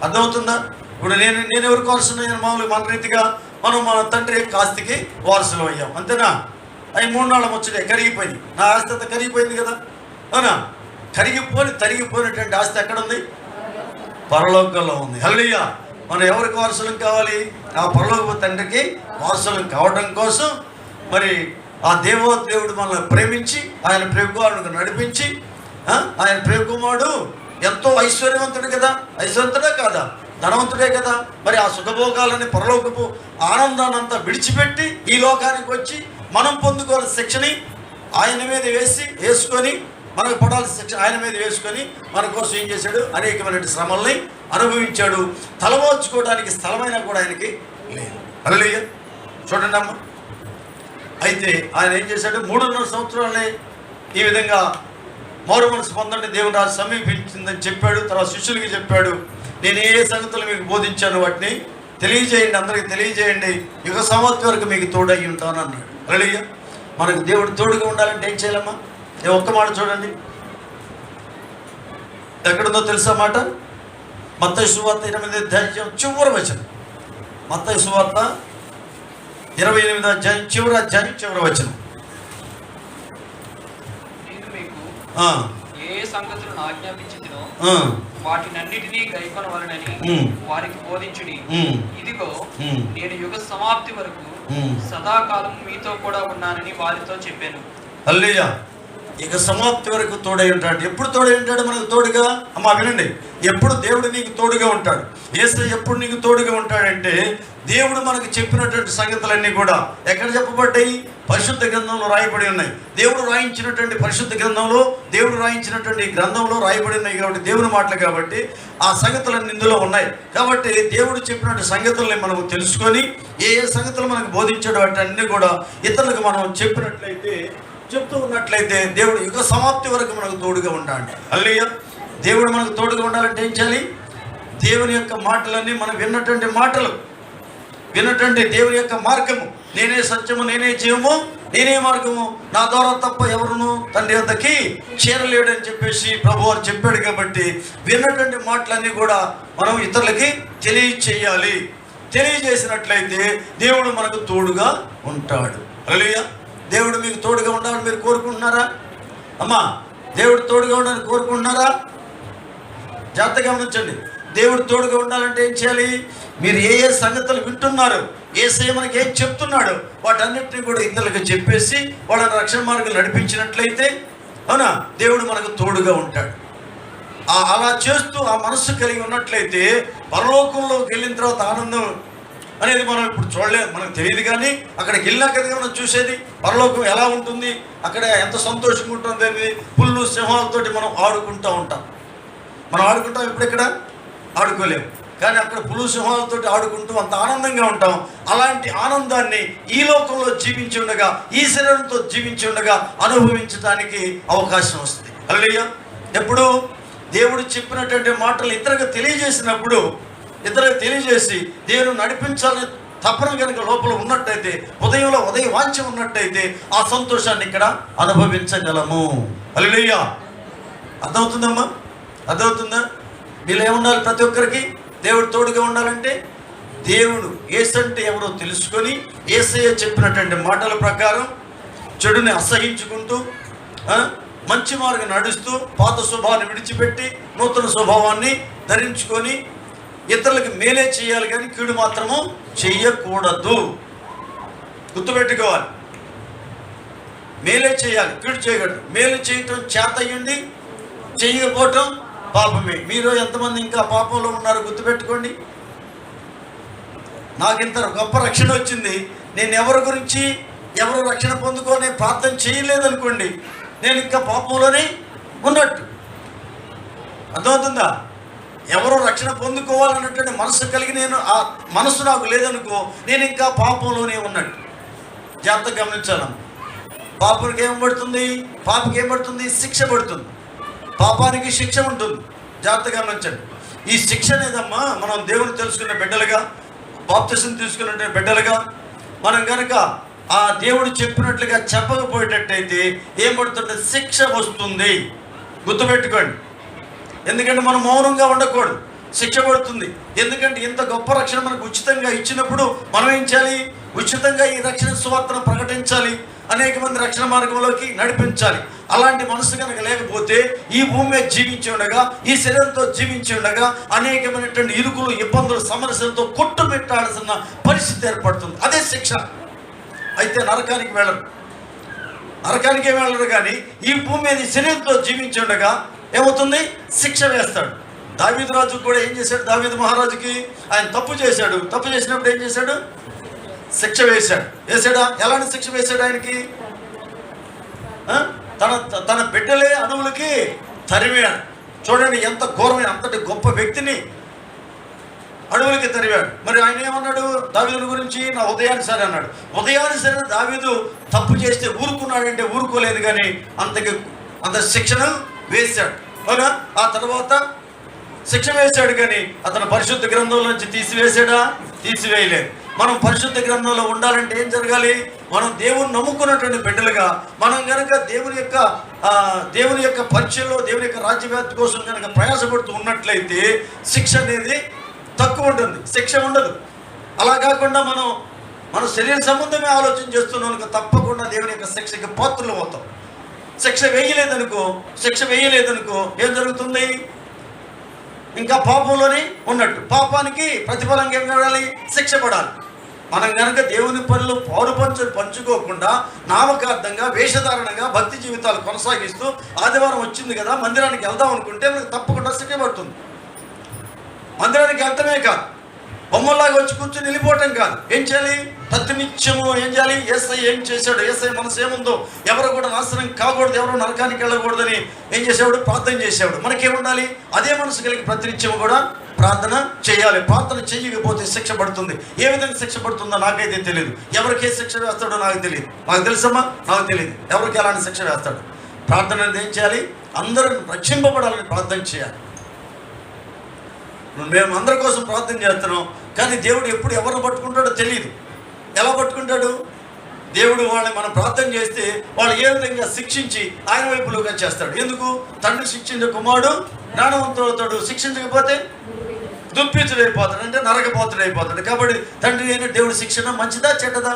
అర్థమవుతుందా? ఇప్పుడు నేను ఎవరికి వారసులు? మామూలుగా మన రీతిగా మనం మన తండ్రి యొక్క ఆస్తికి వారసులు అయ్యాం. అంతేనా? అవి 3 నాళ్ళ ముచ్చటే కరిగిపోయింది. నా ఆస్తి అంతా కరిగిపోయింది కదా. అవునా? తరిగిపోయినటువంటి ఆస్తి ఎక్కడుంది? పరలోకంలో ఉంది. హల్లెలూయా. మనం ఎవరికి వారసులం కావాలి? ఆ పరలోకపు తండ్రికి వారసులం కావడం కోసం మరి ఆ దేవుడు మనల్ని ప్రేమించి ఆయన ప్రేమకుమారుడికి నడిపించి, ఆయన ప్రేమకుమారుడు ఎంతో ఐశ్వర్యవంతుడు కదా. ఐశ్వర్యవంతుడే కాదా? ధనవంతుడే కదా. మరి ఆ సుఖభోగాలని, పరలోకపు ఆనందాన్నంతా విడిచిపెట్టి ఈ లోకానికి వచ్చి మనం పొందుకోవాల్సిన శిక్షని ఆయన మీద వేసుకొని, మనకు పడాల్సిన శిక్ష ఆయన మీద వేసుకొని మన కోసం ఏం చేశాడు? అనేకమైన శ్రమల్ని అనుభవించాడు. తలవాల్చుకోవడానికి స్థలమైనా కూడా ఆయనకి లేదు. హల్లెలూయా. చూడండి అమ్మ. అయితే ఆయన ఏం చేశాడు? 3.5 సంవత్సరాలే ఈ విధంగా మారు మనసు పొందండి, దేవుని రాజు సమీపించిందని చెప్పాడు. తర్వాత శిష్యులకి చెప్పాడు, నేను ఏ సంగతులు మీకు బోధించాను వాటిని తెలియజేయండి, అందరికీ తెలియజేయండి, యుగ సమాప్తి వరకు మీకు తోడై ఉంటాను అన్నాడు. హల్లెలూయా. మనకు దేవుడు తోడుగా ఉండాలంటే ఏం చేయాలమ్మా? ఒక్క మాట చూడండి, ఎక్కడుందో తెలుసా మాట? మత్తయి సువార్త 28వ అధ్యాయం చివరి వచనం. మత్తయి సువార్త 28వ అధ్యాయం చివరి వచనం. నేను మీకు ఏ సంగతులను ఆజ్ఞాపించినో వాటినన్నిటినీ గైకొనవలెనని వారికి బోధించుడి. ఇదిగో నేను యుగ సమాప్తి వరకు సదాకాలం మీతో కూడా ఉన్నానని వారితో చెప్పాను. హల్లెలూయా. ఇక సమాప్తి వరకు తోడై ఉంటాడు. ఎప్పుడు తోడై ఉంటాడు మనకు తోడుగా? అమ్మా వినండి, ఎప్పుడు దేవుడు నీకు తోడుగా ఉంటాడు? యేసయ్య ఎప్పుడు నీకు తోడుగా ఉంటాడంటే దేవుడు మనకు చెప్పినటువంటి సంగతులన్నీ కూడా ఎక్కడ చెప్పబడ్డాయి? పరిశుద్ధ గ్రంథంలో రాయబడి ఉన్నాయి. దేవుడు రాయించినటువంటి పరిశుద్ధ గ్రంథంలో, దేవుడు రాయించినటువంటి గ్రంథంలో రాయబడి ఉన్నాయి. కాబట్టి దేవుని మాటలు కాబట్టి ఆ సంగతులన్నీ ఇందులో ఉన్నాయి. కాబట్టి దేవుడు చెప్పినటువంటి సంగతుల్ని మనము తెలుసుకొని ఏ సంగతులు మనకు బోధించాడు వాటన్నీ కూడా ఇతరులకు మనం చెప్తూ ఉన్నట్లయితే దేవుడు యుగ సమాప్తి వరకు మనకు తోడుగా ఉండాలి. హల్లెలూయా. దేవుడు మనకు తోడుగా ఉండాలంటే ఏం చేయాలి? దేవుని యొక్క మాటలన్నీ మనం విన్నటువంటి దేవుని యొక్క మార్గము, నేనే సత్యము, నేనే జీవము, నేనే మార్గము, నా ద్వారా తప్ప ఎవరును తండ్రి వద్దకి చేరలేడని చెప్పేసి ప్రభువారు చెప్పాడు. కాబట్టి విన్నటువంటి మాటలన్నీ కూడా మనం ఇతరులకి తెలియచేయాలి. తెలియజేసినట్లయితే దేవుడు మనకు తోడుగా ఉంటాడు. హల్లెలూయా. దేవుడు మీకు తోడుగా ఉండాలని మీరు కోరుకుంటున్నారా? అమ్మా, దేవుడు తోడుగా ఉండాలని కోరుకుంటున్నారా? జాగ్రత్తగా గమనించండి. దేవుడు తోడుగా ఉండాలంటే ఏం చేయాలి? మీరు ఏ సంగతులు వింటున్నారు, యేసయ్య మనకి ఏం చెప్తున్నాడు, వాటన్నిటిని కూడా ఇతరులకు చెప్పేసి వాళ్ళని రక్షణ మార్గం నడిపించినట్లయితే అవునా, దేవుడు మనకు తోడుగా ఉంటాడు. అలా చేస్తూ ఆ మనస్సు కలిగి ఉన్నట్లయితే పరలోకంలోకి వెళ్ళిన తర్వాత ఆనందం అనేది మనం ఇప్పుడు చూడలేదు, మనకు తెలియదు. కానీ అక్కడికి వెళ్ళినాక కదా మనం చూసేది పరలోకం ఎలా ఉంటుంది, అక్కడ ఎంత సంతోషంగా ఉంటుంది అనేది. పుల్లు సింహాలతోటి మనం ఆడుకుంటూ ఉంటాం. మనం ఆడుకుంటాం, ఇప్పుడు ఇక్కడ ఆడుకోలేము. కానీ అక్కడ పులు సింహాలతో ఆడుకుంటూ అంత ఆనందంగా ఉంటాం. అలాంటి ఆనందాన్ని ఈ లోకంలో జీవించి ఉండగా, ఈ శరీరంతో జీవించి ఉండగా అనుభవించడానికి అవకాశం వస్తుంది. హల్లెలూయా. ఎప్పుడు దేవుడు చెప్పినటువంటి మాటలు ఇతరులకు తెలియజేసినప్పుడు, ఇతరులకు తెలియజేసి దేవుని నడిపించాలని తపన కనుక లోపల ఉన్నట్టయితే, ఉదయంలో ఉదయ వాంఛ ఉన్నట్టయితే ఆ సంతోషాన్ని ఇక్కడ అనుభవించగలము. హల్లెలూయా. అర్థమవుతుందమ్మా? అర్థమవుతుందా? వీళ్ళు ఏముండాలి? ప్రతి ఒక్కరికి దేవుడు తోడుగా ఉండాలంటే దేవుడు యేసంటే ఎవరో తెలుసుకొని యేసయ్య చెప్పినటువంటి మాటల ప్రకారం చెడుని అసహించుకుంటూ మంచి మార్గం నడుస్తూ పాత స్వభావాన్ని విడిచిపెట్టి నూతన స్వభావాన్ని ధరించుకొని ఇతరులకు మేలే చేయాలి, కానీ కీడు మాత్రము చెయ్యకూడదు. గుర్తుపెట్టుకోవాలి. మేలే చేయాలి, కీడు చేయకూడదు. మేలు చేయటం చేతయ్యండి, చేయకపోవటం పాపమే. మీరు ఎంతమంది ఇంకా పాపంలో ఉన్నారు గుర్తుపెట్టుకోండి. నాకు ఇంత గొప్ప రక్షణ వచ్చింది, నేను ఎవరి గురించి ఎవరు రక్షణ పొందుకొని ప్రార్థన చేయలేదనుకోండి, నేను ఇంకా పాపంలోనే ఉన్నట్టు. అర్థమవుతుందా? ఎవరు రక్షణ పొందుకోవాలన్నటువంటి మనసు కలిగి నేను ఆ మనసు నాకు లేదనుకో, నేను ఇంకా పాపంలోనే ఉన్నట్టు. జాగ్రత్తగా గమనించాను. పాపానికి ఏం పడుతుంది? పాపకి ఏం పడుతుంది? శిక్ష పడుతుంది. పాపానికి శిక్ష ఉంటుంది. జాగ్రత్తగా గమనించండి. ఈ శిక్ష అనేదమ్మా, మనం దేవుని తెలుసుకున్న బిడ్డలుగా, బాప్తిసం తీసుకున్న బిడ్డలుగా మనం కనుక ఆ దేవుడు చెప్పినట్లుగా చెప్పకపోయేటట్టయితే ఏం పడుతుంటే శిక్ష వస్తుంది. గుర్తుపెట్టుకోండి. ఎందుకంటే మనం మౌనంగా ఉండకూడదు, శిక్ష పడుతుంది. ఎందుకంటే ఇంత గొప్ప రక్షణ మనకు ఉచితంగా ఇచ్చినప్పుడు మనం ఏం చేయాలి? ఉచితంగా ఈ రక్షణ సువార్తను ప్రకటించాలి, అనేక మంది రక్షణ మార్గంలోకి నడిపించాలి. అలాంటి మనసు కనుక లేకపోతే ఈ భూమి మీద జీవించి ఉండగా, ఈ శరీరంతో జీవించి ఉండగా అనేకమైనటువంటి ఇరుకులు, ఇబ్బందులు, సమస్యలతో కొట్టుమిట్టాల్సిన పరిస్థితి ఏర్పడుతుంది. అదే శిక్ష. అయితే నరకానికి వెళ్ళరు, నరకానికే వెళ్ళరు. కానీ ఈ భూమి మీద శరీరంతో జీవించి ఉండగా ఏమవుతుంది? శిక్ష వేస్తాడు. దావీదు రాజు కూడా ఏం చేశాడు? దావీదు మహారాజుకి ఆయన తప్పు చేశాడు. తప్పు చేసినప్పుడు ఏం చేశాడు? శిక్ష వేశాడు. వేసాడా? ఎలాంటి శిక్ష వేశాడు? ఆయనకి తన బిడ్డలే అణువులకి తరివాడు. చూడండి ఎంత ఘోరమైన, అంతటి గొప్ప వ్యక్తిని అడవులకి తరివాడు. మరి ఆయన ఏమన్నాడు దావీదు గురించి? నా ఉదయాన్ని సరే అన్నాడు. ఉదయాన్ని సరే దావీదు తప్పు చేస్తే ఊరుకున్నాడంటే ఊరుకోలేదు, కానీ అంత శిక్షను వేశాడు. అవునా? ఆ తర్వాత శిక్ష వేశాడు, కానీ అతను పరిశుద్ధ గ్రంథంలో నుంచి తీసివేశాడా? తీసివేయలేదు. మనం పరిశుద్ధ గ్రంథంలో ఉండాలంటే ఏం జరగాలి? మనం దేవుని నమ్ముకున్నటువంటి బిడ్డలుగా మనం కనుక దేవుని యొక్క పరిచయంలో, దేవుని యొక్క రాజ్యవ్యాప్తి కోసం కనుక ప్రయాసపడుతూ ఉన్నట్లయితే శిక్ష అనేది తక్కువ ఉంటుంది, శిక్ష ఉండదు. అలా కాకుండా మన శరీర సంబంధమే ఆలోచన చేస్తున్నాం, తప్పకుండా దేవుని యొక్క శిక్షకి పాత్రలు అవుతాం. శిక్ష వేయలేదనుకో ఏం జరుగుతుంది? ఇంకా పాపంలోనే ఉన్నట్టు. పాపానికి ప్రతిఫలంగా ఏం కావాలి? శిక్ష పడాలి. మనం కనుక దేవుని పనులు పంచుకోకుండా నామకార్థంగా, వేషధారణంగా భక్తి జీవితాలు కొనసాగిస్తూ ఆదివారం వచ్చింది కదా మందిరానికి వెళ్దాం అనుకుంటే మనకు తప్పకుండా శిక్ష పడుతుంది. మందిరానికి వెళ్తామే కాదు, బొమ్మలాగా వచ్చి కూర్చొని వెళ్ళిపోవటం కాదు. ఏం చేయాలి? ప్రతినిత్యము ఏం చేయాలి? యేసయ్య ఏం చేశాడు, యేసయ్య మనసు ఏముందో, ఎవరు కూడా నాశనం కాకూడదు, ఎవరు నరకానికి వెళ్ళకూడదని ఏం చేసేవాడు? ప్రార్థన చేసేవాడు. మనకేముండాలి? అదే మనసు కలిగి ప్రతినిత్యము కూడా ప్రార్థన చేయాలి. ప్రార్థన చేయకపోతే శిక్ష పడుతుంది. ఏ విధంగా శిక్ష పడుతుందో నాకైతే తెలియదు. ఎవరికి ఏ శిక్ష వేస్తాడో నాకు తెలియదు. నాకు తెలుసమ్మా? నాకు తెలియదు ఎవరికి ఎలాంటి శిక్ష వేస్తాడు. ప్రార్థన అనేది ఏం చేయాలి? అందరూ రక్షింపబడాలని ప్రార్థన చేయాలి. మేము అందరి కోసం ప్రార్థన చేస్తున్నాం, కానీ దేవుడు ఎప్పుడు ఎవరిని పట్టుకుంటాడో తెలియదు. ఎలా పట్టుకుంటాడు? దేవుడు వాళ్ళని మనం ప్రార్థన చేస్తే వాళ్ళు ఏ విధంగా శిక్షించి ఆయన వైపులుగా చేస్తాడు. ఎందుకు? తండ్రి శిక్షించే కుమారుడు జ్ఞానవంతుడు అవుతాడు, శిక్షించకపోతే దుఃఖితుడైపోతాడు, అంటే నరకపోతుడైపోతాడు. కాబట్టి తండ్రి అయిన దేవుడి శిక్షణ మంచిదా చెడ్డదా?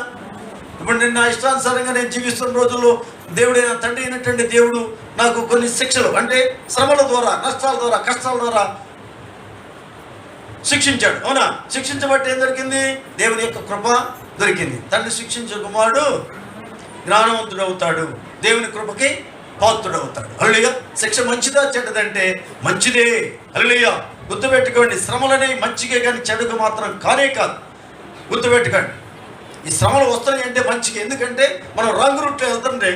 ఇప్పుడు నేను నా ఇష్టానుసారంగా నేను జీవిస్తున్న రోజుల్లో దేవుడైన తండ్రి అయినటువంటి దేవుడు నాకు కొన్ని శిక్షలు, అంటే శ్రమల ద్వారా, నష్టాల ద్వారా, కష్టాల ద్వారా శిక్షించాడు. అవునా? శిక్షించబట్టి ఏం దొరికింది? దేవుని యొక్క కృప దొరికింది. తండ్రి శిక్షించే కుమారుడు జ్ఞానవంతుడు అవుతాడు, దేవుని కృపకి పాత్రుడవుతాడు. హల్లెలూయా. శిక్ష మంచిదా చెడ్డదంటే మంచిదే. హల్లెలూయా. గుర్తుపెట్టుకోండి, శ్రమలనే మంచిగా కానీ చెడుకు మాత్రం కానే కాదు. గుర్తుపెట్టుకోండి. ఈ శ్రమలు వస్తున్నాయి అంటే మంచిగా, ఎందుకంటే మనం రాంగ్ రూట్లో వెళ్తుంటే,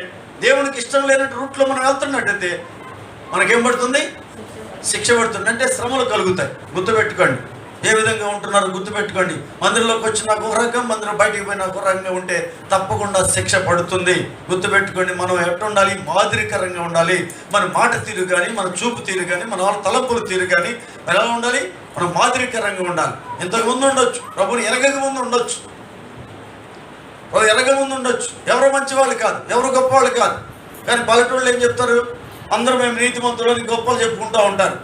దేవునికి ఇష్టం లేనట్టు రూట్లో మనం వెళ్తున్నట్టయితే మనకేం పడుతుంది? శిక్ష పడుతుంది. అంటే శ్రమలు కలుగుతాయి. గుర్తుపెట్టుకోండి. ఏ విధంగా ఉంటున్నారు గుర్తుపెట్టుకోండి. మందిరంలోకి వచ్చిన ఒక రకం, మందిరం బయటికి పోయిన ఒక రకంగా ఉంటే తప్పకుండా శిక్ష పడుతుంది. గుర్తుపెట్టుకోండి. మనం ఎట్లా ఉండాలి? మాదిరికరంగా ఉండాలి. మన మాట తీరు కానీ, మన చూపు తీరు కానీ, మన తలపుల తీరు కానీ ఎలా ఉండాలి? మనం మాదిరికరంగా ఉండాలి. ఇంతకుముందు ఉండొచ్చు, ప్రభుని ఎరగక ముందు ఉండొచ్చు, ఎరగముందు ఉండొచ్చు. ఎవరు మంచివాళ్ళు కాదు, ఎవరు గొప్పవాళ్ళు కాదు. కానీ పల్లెటూళ్ళు ఏం చెప్తారు? అందరూ మేము నీతిమంతులని గొప్పలు చెప్పుకుంటూ ఉంటారు.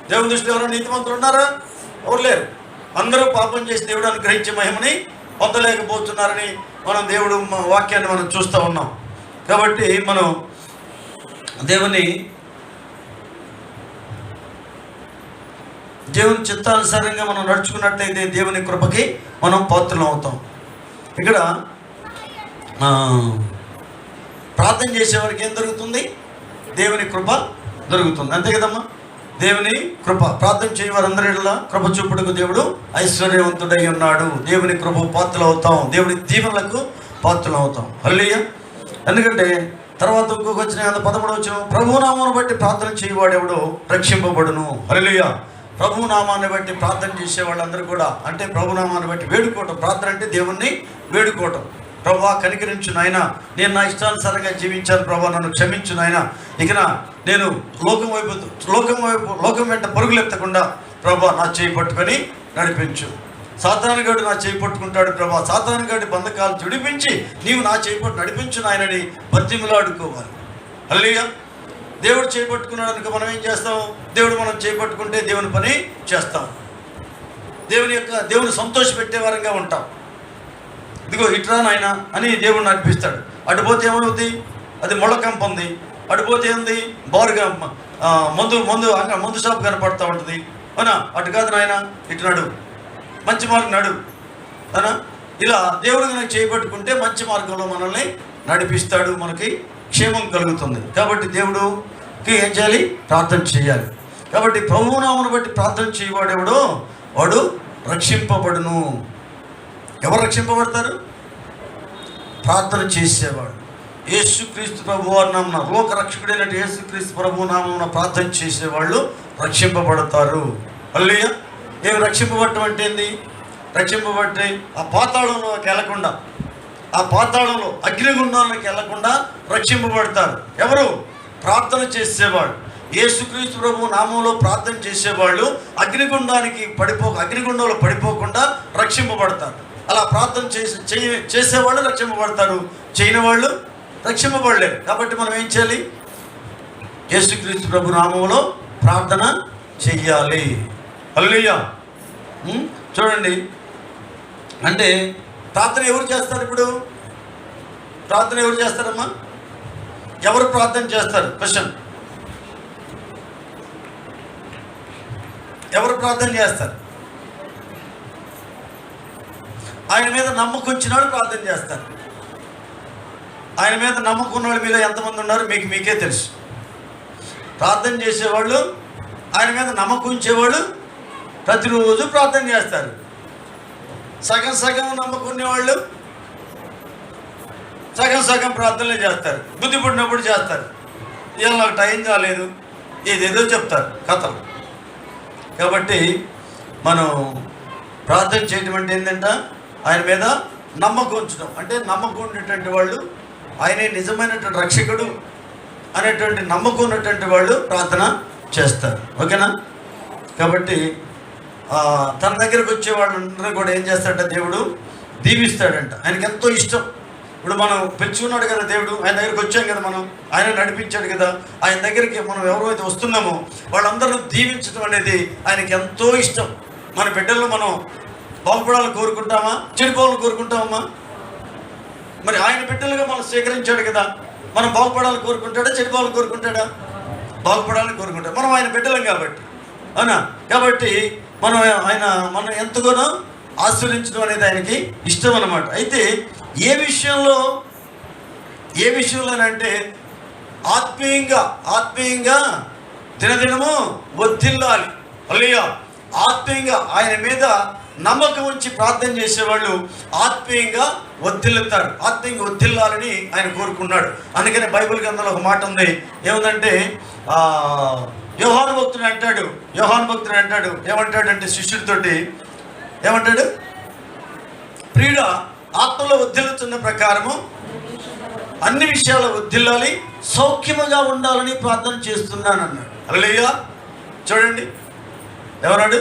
దేవుని దృష్టిలో ఎవరు నీతిమంతులు ఉన్నారా? ఎవరు లేరు. అందరూ పాపం చేసి దేవుడు అనుగ్రహించే మహిమని పొందలేకపోతున్నారని మనం దేవుడు వాక్యాన్ని మనం చూస్తూ ఉన్నాం. కాబట్టి మనం దేవుని చిత్తానుసారంగా మనం నడుచుకున్నట్లయితే దేవుని కృపకి మనం పాత్రలు అవుతాం. ఇక్కడ ప్రార్థన చేసేవారికి ఏం దొరుకుతుంది? దేవుని కృప దొరుకుతుంది. అంతే కదమ్మా? దేవుని కృప. ప్రార్థన చేయవారందరిలా కృప చూపుడుకు దేవుడు ఐశ్వర్యవంతుడై ఉన్నాడు. దేవుని కృప పాత్రలు అవుతాం, దేవుని దీవెనలకు పాత్రలు అవుతాం. హల్లెలూయా. ఎందుకంటే తర్వాత ఇంకొక వచ్చిన 13వ వచనం, ప్రభునామాన్ని బట్టి ప్రార్థన చేయవాడెవడో రక్షింపబడును. హల్లెలూయా. ప్రభునామాన్ని బట్టి ప్రార్థన చేసే వాళ్ళందరూ కూడా, అంటే ప్రభునామాన్ని బట్టి వేడుకోవటం. ప్రార్థన అంటే దేవుణ్ణి వేడుకోవటం. ప్రభా కనికరించు నాయన, నేను నా ఇష్టానుసారంగా జీవించాను ప్రభా, నన్ను క్షమించు నాయన. ఇక నేను లోకం వెంట పరుగులెత్తకుండా ప్రభా నా చేయి పట్టుకొని నడిపించు. సాతానుగాడు నా చేయి పట్టుకుంటాడు ప్రభా, సాతానుగాడి బంధకాలు జుడిపించి నీవు నా చేయి పట్టు నడిపించు నాయనని బతిమలాడుకోవాలి. హల్లెలూయా. దేవుడు చేపట్టుకున్నాడు కనుక మనం ఏం చేస్తాం? దేవుడు మనం చేపట్టుకుంటే దేవుని పని చేస్తాం. దేవుని సంతోషపెట్టే వారంగా ఉంటాం. ఇదిగో ఇట్రా నాయన అని దేవుడు నడిపిస్తాడు. అటుపోతే ఏమవుతుంది? అది మొళ్ళకంప ఉంది. అటుపోతే ఏంది? బారుగా మందు షాప్ కనపడుతూ ఉంటుంది. అవునా? అటు కాదు నాయన, ఇటు నడు, మంచి మార్గం నడు అవునా? ఇలా దేవుడు కనుక చేపట్టుకుంటే మంచి మార్గంలో మనల్ని నడిపిస్తాడు, మనకి క్షేమం కలుగుతుంది. కాబట్టి దేవుడుకి ఏం చేయాలి? ప్రార్థన చేయాలి. కాబట్టి ప్రభునామమును బట్టి ప్రార్థన చేయవాడెవడో వాడు రక్షింపబడును. ఎవరు రక్షింపబడతారు? ప్రార్థన చేసేవాడు. యేసుక్రీస్తు ప్రభువారి నామమున, లోక రక్షకుడైన యేసుక్రీస్తు ప్రభు నామమున ప్రార్థన చేసేవాళ్ళు రక్షింపబడతారు. హల్లెలూయా. ఏమి రక్షింపబడటం అంటే ఏంది? రక్షింపబడితే ఆ పాతాళంలోకి వెళ్ళకుండా, ఆ పాతాళంలో అగ్నిగుండంలోకి వెళ్ళకుండా రక్షింపబడతారు. ఎవరు? ప్రార్థన చేసేవాళ్ళు. యేసుక్రీస్తు ప్రభు నామంలో ప్రార్థన చేసేవాళ్ళు అగ్నిగుండంలో పడిపోకుండా రక్షింపబడతారు. అలా ప్రార్థన చేసేవాళ్ళు రక్షింపబడతారు, చేయని వాళ్ళు రక్షింపబడలేరు. కాబట్టి మనం ఏం చేయాలి? యేసుక్రీస్తు ప్రభు నామంలో ప్రార్థన చెయ్యాలి. హల్లెలూయా. చూడండి, అంటే ప్రార్థన ఎవరు చేస్తారు? ఇప్పుడు ప్రార్థన ఎవరు చేస్తారమ్మా? ఎవరు ప్రార్థన చేస్తారు? క్వశ్చన్. ఎవరు ప్రార్థన చేస్తారు? ఆయన మీద నమ్మకం వచ్చినాడు ప్రార్థన చేస్తారు. ఆయన మీద నమ్మకం ఉన్న వాళ్ళ మీద ఎంతమంది ఉన్నారు మీకే తెలుసు. ప్రార్థన చేసేవాళ్ళు, ఆయన మీద నమ్మకం ఉంచేవాళ్ళు ప్రతిరోజు ప్రార్థన చేస్తారు. సగం నమ్మకం ఉండేవాళ్ళు సగం ప్రార్థనలే చేస్తారు. బుద్ధి పుట్టినప్పుడు చేస్తారు. ఇలా నాకు టైం కాలేదు, ఏదేదో చెప్తారు కథలు. కాబట్టి మనం ప్రార్థన చేయడం అంటే ఏంటంటే ఆయన మీద నమ్మకం ఉంచడం. అంటే నమ్మకం ఉండేటువంటి వాళ్ళు, ఆయనే నిజమైనటువంటి రక్షకుడు అనేటువంటి నమ్మకం ఉన్నటువంటి వాళ్ళు ప్రార్థన చేస్తారు. ఓకేనా? కాబట్టి తన దగ్గరకు వచ్చే వాళ్ళందరూ కూడా ఏం చేస్తాడంటే దేవుడు దీవిస్తాడంట. ఆయనకి ఎంతో ఇష్టం. ఇప్పుడు మనం పెంచుకున్నాడు కదా దేవుడు, ఆయన దగ్గరికి వచ్చాం కదా, మనం ఆయన నడిపించాడు కదా. ఆయన దగ్గరికి మనం ఎవరైతే వస్తున్నామో వాళ్ళందరూ దీవించడం అనేది ఆయనకి ఎంతో ఇష్టం. మన బిడ్డల్లో మనం బాగుపడాలని కోరుకుంటామా, చెడిపోవాలని కోరుకుంటామా? మరి ఆయన బిడ్డలుగా మనం స్వీకరించాడు కదా, మనం బాగుపడాలని కోరుకుంటాడా, చెడిపోవాలని కోరుకుంటాడా? బాగుపడాలని కోరుకుంటాడు. మనం ఆయన బిడ్డలం కాబట్టి, అవునా? కాబట్టి మనం ఎంతగానో ఆశీర్వదించడం అనేది ఆయనకి ఇష్టం అన్నమాట. అయితే ఏ విషయంలోనంటే ఆత్మీయంగా దినదినము వర్ధిల్లాలి. హల్లెలూయా. ఆత్మీయంగా ఆయన మీద నమ్మకం ఉంచి ప్రార్థన చేసేవాళ్ళు ఆత్మీయంగా వర్ధిల్లుతారు. ఆత్మీయంగా వర్ధిల్లాలని ఆయన కోరుకున్నాడు. అందుకని బైబిల్ గ్రంథంలో ఒక మాట ఉంది, ఏముందంటే యోహాను భక్తుడు అంటాడు ఏమంటాడంటే శిష్యుడితోటి ఏమంటాడు, ప్రియుడా ఆత్మలో వర్ధిల్లుతున్న ప్రకారము అన్ని విషయాల్లో వర్ధిల్లాలి, సౌఖ్యముగా ఉండాలని ప్రార్థన చేస్తున్నాను అన్నాడు. హల్లెలూయా. చూడండి ఎవరాడు,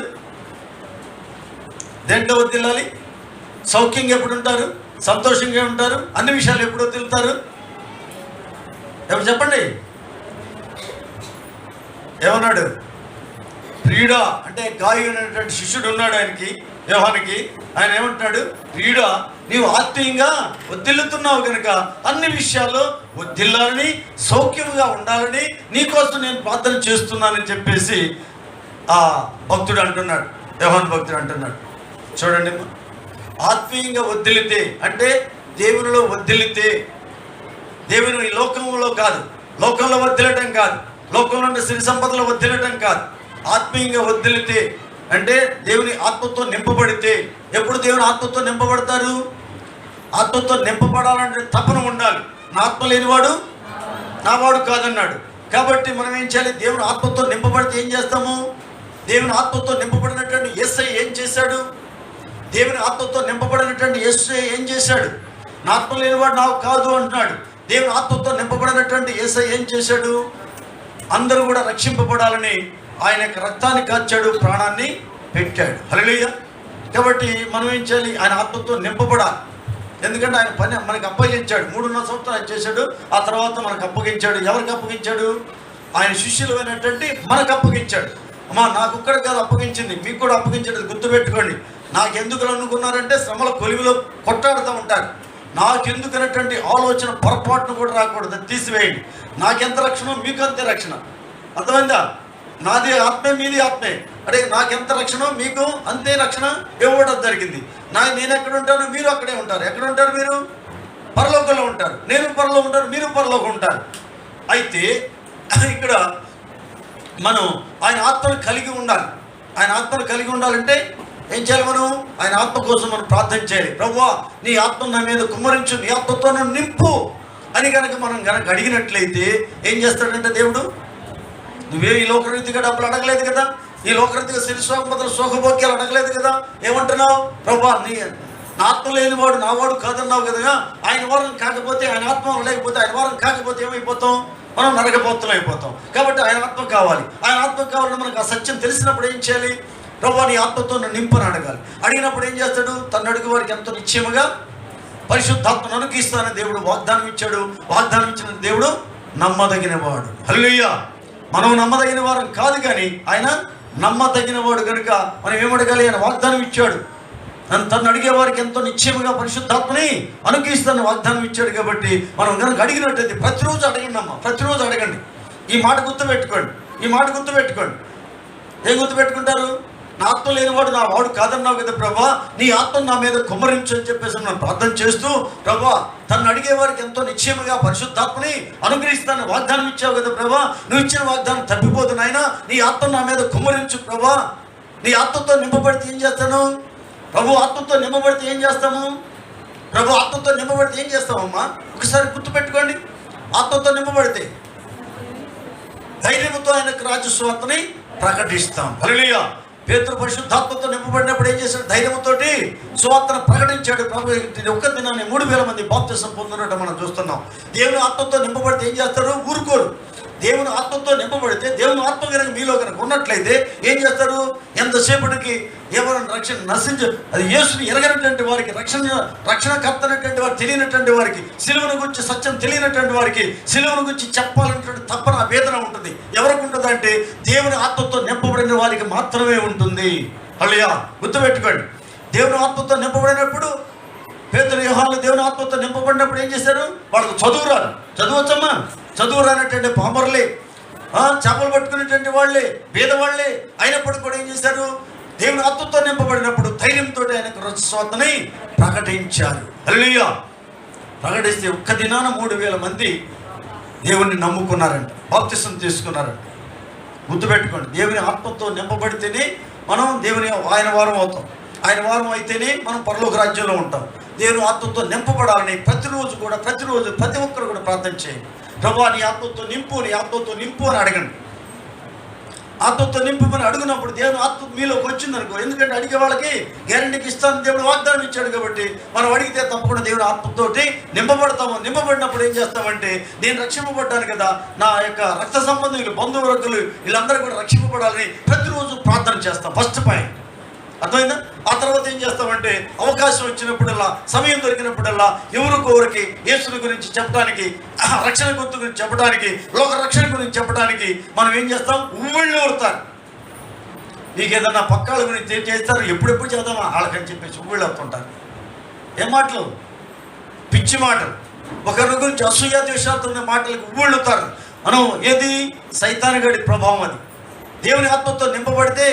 దేంట్లో వర్ధిల్లాలి? సౌఖ్యంగా ఎప్పుడు ఉంటారు? సంతోషంగా ఉంటారు? అన్ని విషయాలు ఎప్పుడు వర్ధిల్లుతారు? ఎవరు చెప్పండి? ఏమన్నాడు? ప్రియుడా అంటే గాయకుడైనటువంటి శిష్యుడు ఉన్నాడు ఆయనకి, యోహానికి. ఆయన ఏమంటున్నాడు, ప్రియుడా నీవు ఆత్మీయంగా వర్ధిల్లుతున్నావు కనుక అన్ని విషయాల్లో వర్ధిల్లాలని, సౌఖ్యముగా ఉండాలని నీకోసం నేను ప్రార్థన చేస్తున్నానని చెప్పేసి ఆ భక్తుడు అంటున్నాడు, యోహాను భక్తుడు అంటున్నాడు. చూడండి, ఆత్మీయంగా వర్ధిల్లితే అంటే దేవునిలో వర్ధిల్లితే, దేవుని ఈ లోకంలో కాదు, లోకంలో వర్ధిల్లటం కాదు, లోకంలో ఉండే సిరి సంపదలో వర్ధిల్లటం కాదు, ఆత్మీయంగా వర్ధిల్లితే అంటే దేవుని ఆత్మతో నింపబడితే. ఎప్పుడు దేవుని ఆత్మతో నింపబడతారు? ఆత్మతో నింపబడాలంటే తపన ఉండాలి. నా ఆత్మ లేనివాడు నావాడు కాదన్నాడు. కాబట్టి మనం ఏం చేయాలి? దేవుని ఆత్మతో నింపబడితే ఏం చేస్తాము? దేవుని ఆత్మతో నింపబడినటువంటి యేసయ్య ఏం చేశాడు? దేవుని ఆత్మతో నింపబడినటువంటి యేసయ్య ఏం చేశాడు? నా ఆత్మ లేనివాడు నాకు కాదు అంటున్నాడు. దేవుని ఆత్మతో నింపబడినటువంటి యేసయ్య ఏం చేశాడు? అందరూ కూడా రక్షింపబడాలని ఆయన యొక్క రక్తాన్ని కాచాడు, ప్రాణాన్ని పెట్టాడు. హల్లెలూయా. కాబట్టి మనం ఏం చేయాలి? ఆయన ఆత్మతో నింపబడాలి. ఎందుకంటే ఆయన పని మనకు అప్పగించాడు. 3.5 సంవత్సరాలు ఆయన చేశాడు. ఆ తర్వాత మనకు అప్పగించాడు. ఎవరికి అప్పగించాడు? ఆయన శిష్యులమైనటువంటి మనకు అప్పగించాడు. అమ్మా నాకు ఒక్కడికి కాదు అప్పగించింది, మీకు కూడా అప్పగించాడు. గుర్తుపెట్టుకోండి. నాకెందుకు అనుకున్నారంటే శ్రమల కొలివిలో కొట్టాడుతూ ఉంటారు. నాకెందుకనేటువంటి ఆలోచన పొరపాటును కూడా రాకూడదు, తీసివేయండి. నాకెంత రక్షణ మీకు అంతే రక్షణ. అర్థమైందా? నాది ఆత్మే మీది ఆత్మే. అంటే నాకెంత రక్షణ మీకు అంతే రక్షణ ఇవ్వడం జరిగింది. నేను ఎక్కడ ఉంటాను మీరు అక్కడే ఉంటారు. ఎక్కడ ఉంటారు మీరు? పరలోకంలో ఉంటారు. నేను పరలోకం ఉంటాను, మీరు పరలోకం ఉంటారు. అయితే ఇక్కడ మనం ఆయన ఆత్మను కలిగి ఉండాలి. ఆయన ఆత్మను కలిగి ఉండాలంటే ఏం చేయాలి? మనం ఆయన ఆత్మ కోసం మనం ప్రార్థన చేయాలి. ప్రభువా నీ ఆత్మ నా మీద కుమ్మరించు, నీ ఆత్మతో నన్ను నింపు అని కనుక మనం కనుక అడిగినట్లయితే ఏం చేస్తాడంటే దేవుడు, నువ్వే ఈ లోకరీతిగా డబ్బులు అడగలేదు కదా, ఈ లోకరీతిగా శిరీశ్వర సుఖభోగ్యాలు అడగలేదు కదా. ఏమంటున్నావు? ప్రభువా నా ఆత్మ లేనివాడు నావాడు కాదన్నావు కదా. ఆయన వారం కాకపోతే, ఆయన ఆత్మ లేకపోతే, ఆయన వారం కాకపోతే ఏమైపోతాం? మనం నరకబోతులం అయిపోతాం. కాబట్టి ఆయన ఆత్మ కావాలి. ఆయన ఆత్మ కావాలని మనకు ఆ సత్యం తెలిసినప్పుడు ఏం చేయాలి? ప్రభువా నీ ఆత్మతో నింపని అడగాలి. అడిగినప్పుడు ఏం చేస్తాడు? తను అడుగు వారికి ఎంతో నిశ్చయముగా పరిశుద్ధాత్మను అనుగ్రహిస్తానని దేవుడు వాగ్దానం ఇచ్చాడు. వాగ్దానం ఇచ్చిన దేవుడు నమ్మదగిన వాడు. హల్లెలూయా. మనం నమ్మదగిన వారం కాదు, కానీ ఆయన నమ్మదగిన వాడు కనుక మనం ఏమడగాలి? ఆయన వాగ్దానం ఇచ్చాడు. తను అడిగే వారికి ఎంతో నిశ్చయముగా పరిశుద్ధాత్మని అనుగ్రహిస్తానని వాగ్దానం ఇచ్చాడు. కాబట్టి మనం కనుక అడిగినట్టయితే ప్రతిరోజు అడగండి అమ్మ, ప్రతిరోజు అడగండి. ఈ మాట గుర్తుపెట్టుకోండి. ఈ మాట గుర్తుపెట్టుకోండి. ఏం గుర్తుపెట్టుకుంటారు? నా ఆత్మ లేనివాడు నా వాడు కాదన్నావు కదా ప్రభా, నీ ఆత్మను నా మీద కుమ్మరించు అని చెప్పేసి మనం ప్రార్థన చేస్తూ, ప్రభా తను అడిగే వారికి ఎంతో నిశ్చయముగా పరిశుద్ధాత్మని అనుగ్రహిస్తానని వాగ్దానం ఇచ్చావు కదా ప్రభా, నువ్వు ఇచ్చిన వాగ్దానం తప్పిపోదు నాయన, నీ ఆత్మ నా మీద కుమ్మరించు ప్రభా. నీ ఆత్మతో నింపబడితే ఏం చేస్తాను? ప్రభు ఆత్మతో నింపబడితే ఏం చేస్తాము? ప్రభు ఆత్మతో నింపబడితే ఏం చేస్తామమ్మా? ఒకసారి గుర్తుపెట్టుకోండి. ఆత్మతో నింపబడితే ధైర్యంతో ఆయనకు రాజ్య సువార్తని ప్రకటిస్తాం. హల్లెలూయా. పేతురు పరిశుద్ధాత్మతో నింపబడినప్పుడు ఏం చేశాడు? ధైర్యంతో సువార్తను ప్రకటించాడు. ప్రభు ఒక్క దినాన్ని 3,000 మంది బాప్తిసం పొందినట్టు మనం చూస్తున్నాం. దేవుని ఆత్మతో నింపబడితే ఏం చేస్తారు? ఊరుకోరు. దేవుని ఆత్మతో నింపబడితే, దేవుని ఆత్మ కనుక మీలో కనుక ఉన్నట్లయితే ఏం చేస్తారు? ఎంతసేపటికి ఎవరైనా రక్షణ నశించు, అది యేసుని ఎరగనటువంటి వారికి, రక్షణకర్త అనేటువంటి వారు తెలియనటువంటి వారికి, సిలువను గురించి సత్యం తెలియనటువంటి వారికి సిలువను గురించి చెప్పాలనేటువంటి తప్పన వేదన ఉంటుంది. ఎవరికి ఉంటుంది అంటే దేవుని ఆత్మతో నింపబడిన వారికి మాత్రమే ఉంటుంది. హల్లెలూయా. గుర్తుపెట్టుకోండి. దేవుని ఆత్మతో నింపబడినప్పుడు పేతురు యోహాను దేవుని ఆత్మతో నింపబడినప్పుడు ఏం చేశారు? వాళ్ళకు చదువు రాదు. చదువచ్చమ్మా? చదువు రానటువంటి పామరులే, చేపలు పట్టుకునేటువంటి వాళ్ళే, పేదవాళ్లే అయినప్పుడు కూడా ఏం చేశారు? దేవుని ఆత్మతో నింపబడినప్పుడు ధైర్యంతో ఆయనకు రక్షస్వార్తని ప్రకటించారు. హల్లెలూయా. ప్రకటిస్తే ఒక్క దినాన 3,000 మంది దేవుణ్ణి నమ్ముకున్నారంట, బాప్తిసం తీసుకున్నారంట. గుర్తుపెట్టుకోండి. దేవుని ఆత్మతో నింపబడితేనే మనం దేవుని ఆయన వారం అవుతాం. ఆయన వారం అయితేనే మనం పరలోక రాజ్యంలో ఉంటాం. దేవుని ఆత్మతో నింపబడాలని ప్రతిరోజు ప్రతి ఒక్కరు కూడా ప్రార్థన చేయండి. ప్రభువా నీ ఆత్మతో నింపు, నీ ఆత్మతో నింపు అని అడగండి. ఆత్మతో నింపమని అడిగినప్పుడు దేవుని ఆత్మ మీలోకి వచ్చిందనుకో, ఎందుకంటే అడిగే వాళ్ళకి గ్యారెంటీకి ఇస్తాను దేవుడు వాగ్దానం ఇచ్చాడు కాబట్టి మనం అడిగితే తప్పకుండా దేవుని ఆత్మతోటి నింపబడతాము. నింపబడినప్పుడు ఏం చేస్తామంటే, నేను రక్షింపబడ్డాను కదా, నా యొక్క రక్త సంబంధులు, బంధువర్గులు వీళ్ళందరూ కూడా రక్షింపబడాలని ప్రతిరోజు ప్రార్థన చేస్తాం. ఫస్ట్ పాయింట్ అర్థమైందా? ఆ తర్వాత ఏం చేస్తామంటే, అవకాశం వచ్చినప్పుడల్లా, సమయం దొరికినప్పుడల్లా ఎవరికొవరికి యేసుని గురించి చెప్పడానికి, రక్షణ గుర్తు గురించి చెప్పడానికి, లోక రక్షణ గురించి చెప్పడానికి మనం ఏం చేస్తాం, ఉవ్విళ్ళు ఊరుతారు. నీకు ఏదన్నా పక్కాళ్ళ గురించి ఏం చేస్తారు, ఎప్పుడెప్పుడు చేద్దామా వాళ్ళకని చెప్పేసి ఉవ్విళ్ళు అవుతుంటారు. ఏం మాటలు, పిచ్చి మాటలు, ఒకరి గురించి అసూయ ద్వేషాలతో ఉన్న మాటలకు ఉవ్విళ్ళుతారు. మనం ఏది సైతానుగాడి ప్రభావం. అది దేవుని ఆత్మతో నింపబడితే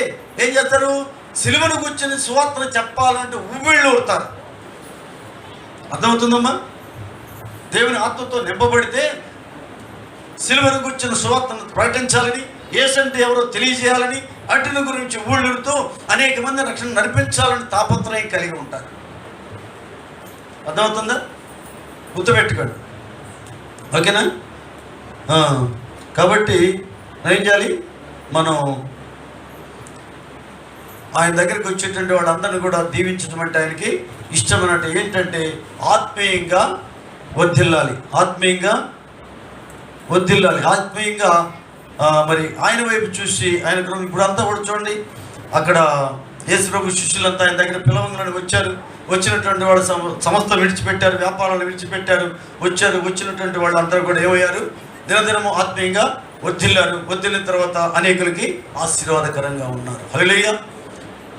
ఏం చేస్తారు, సిలువను కూర్చొని సువార్తను చెప్పాలంటే ఉవ్విళ్ళు ఊరుతారు. అర్థమవుతుందమ్మా? దేవుని ఆత్మతో నింపబడితే సిలువను కూర్చొని సువార్తను ప్రకటించాలని, యేసంటే ఎవరో తెలియజేయాలని, అటుని గురించి ఊళ్ళుతూ అనేక మంది రక్షణ నడిపించాలని తాపత్రయం కలిగి ఉంటారు. అర్థమవుతుందా? గుర్తుపెట్టుకోండి, ఓకేనా? కాబట్టి ఏం చేయాలి, మనం ఆయన దగ్గరికి వచ్చేటువంటి వాళ్ళందరినీ కూడా దీవించడం అంటే ఆయనకి ఇష్టమైనట్టు. ఏంటంటే ఆత్మీయంగా వర్ధిల్లాలి, ఆత్మీయంగా మరి ఆయన వైపు చూసి ఆయన ఇప్పుడు అంతా కూడా చూడండి, అక్కడ యేసు ప్రభు శిష్యులంతా ఆయన దగ్గర పిలవంగానే వచ్చారు. వచ్చినటువంటి వాళ్ళు సంస్థ విడిచిపెట్టారు, వ్యాపారాలు విడిచిపెట్టారు, వచ్చినటువంటి వాళ్ళందరూ కూడా ఏమయ్యారు, దినదినము ఆత్మీయంగా వర్ధిల్లారు. వర్ధిల్లిన తర్వాత అనేకులకి ఆశీర్వాదకరంగా ఉన్నారు. హల్లెలూయా.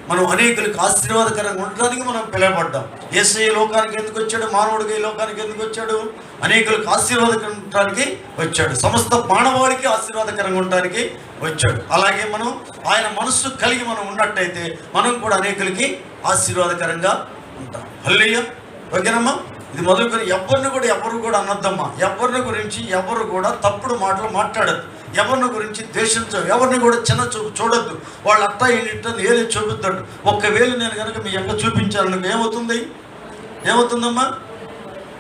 మనం అనేకులకు ఆశీర్వాదకరంగా ఉండడానికి మనం పిలువబడ్డాం. యేసయ్య లోకానికి ఎందుకు వచ్చాడు, మానవుడిగా ఈ లోకానికి ఎందుకు వచ్చాడు, అనేకులకు ఆశీర్వాదకరంగా ఉండడానికి వచ్చాడు. సమస్త మానవాళికి ఆశీర్వాదకరంగా ఉండడానికి వచ్చాడు. అలాగే మనం ఆయన మనస్సు కలిగి మనం ఉన్నట్టయితే మనం కూడా అనేకులకి ఆశీర్వాదకరంగా ఉంటాం. హల్లెలూయా. ఓకేనమ్మా? ఇది మొదలుకొని ఎవరు కూడా అనొద్దమ్మా. ఎవరిని గురించి ఎవరు కూడా తప్పుడు మాటలు మాట్లాడద్దు. ఎవరిని గురించి ద్వేషించవు, ఎవరిని కూడా చిన్న చూపు చూడొద్దు. వాళ్ళు అట్టా ఏంటని ఏది చూపిద్దాడు. ఒక్కవేళ నేను కనుక మీ యొక్క చూపించాలను ఏమవుతుందమ్మా?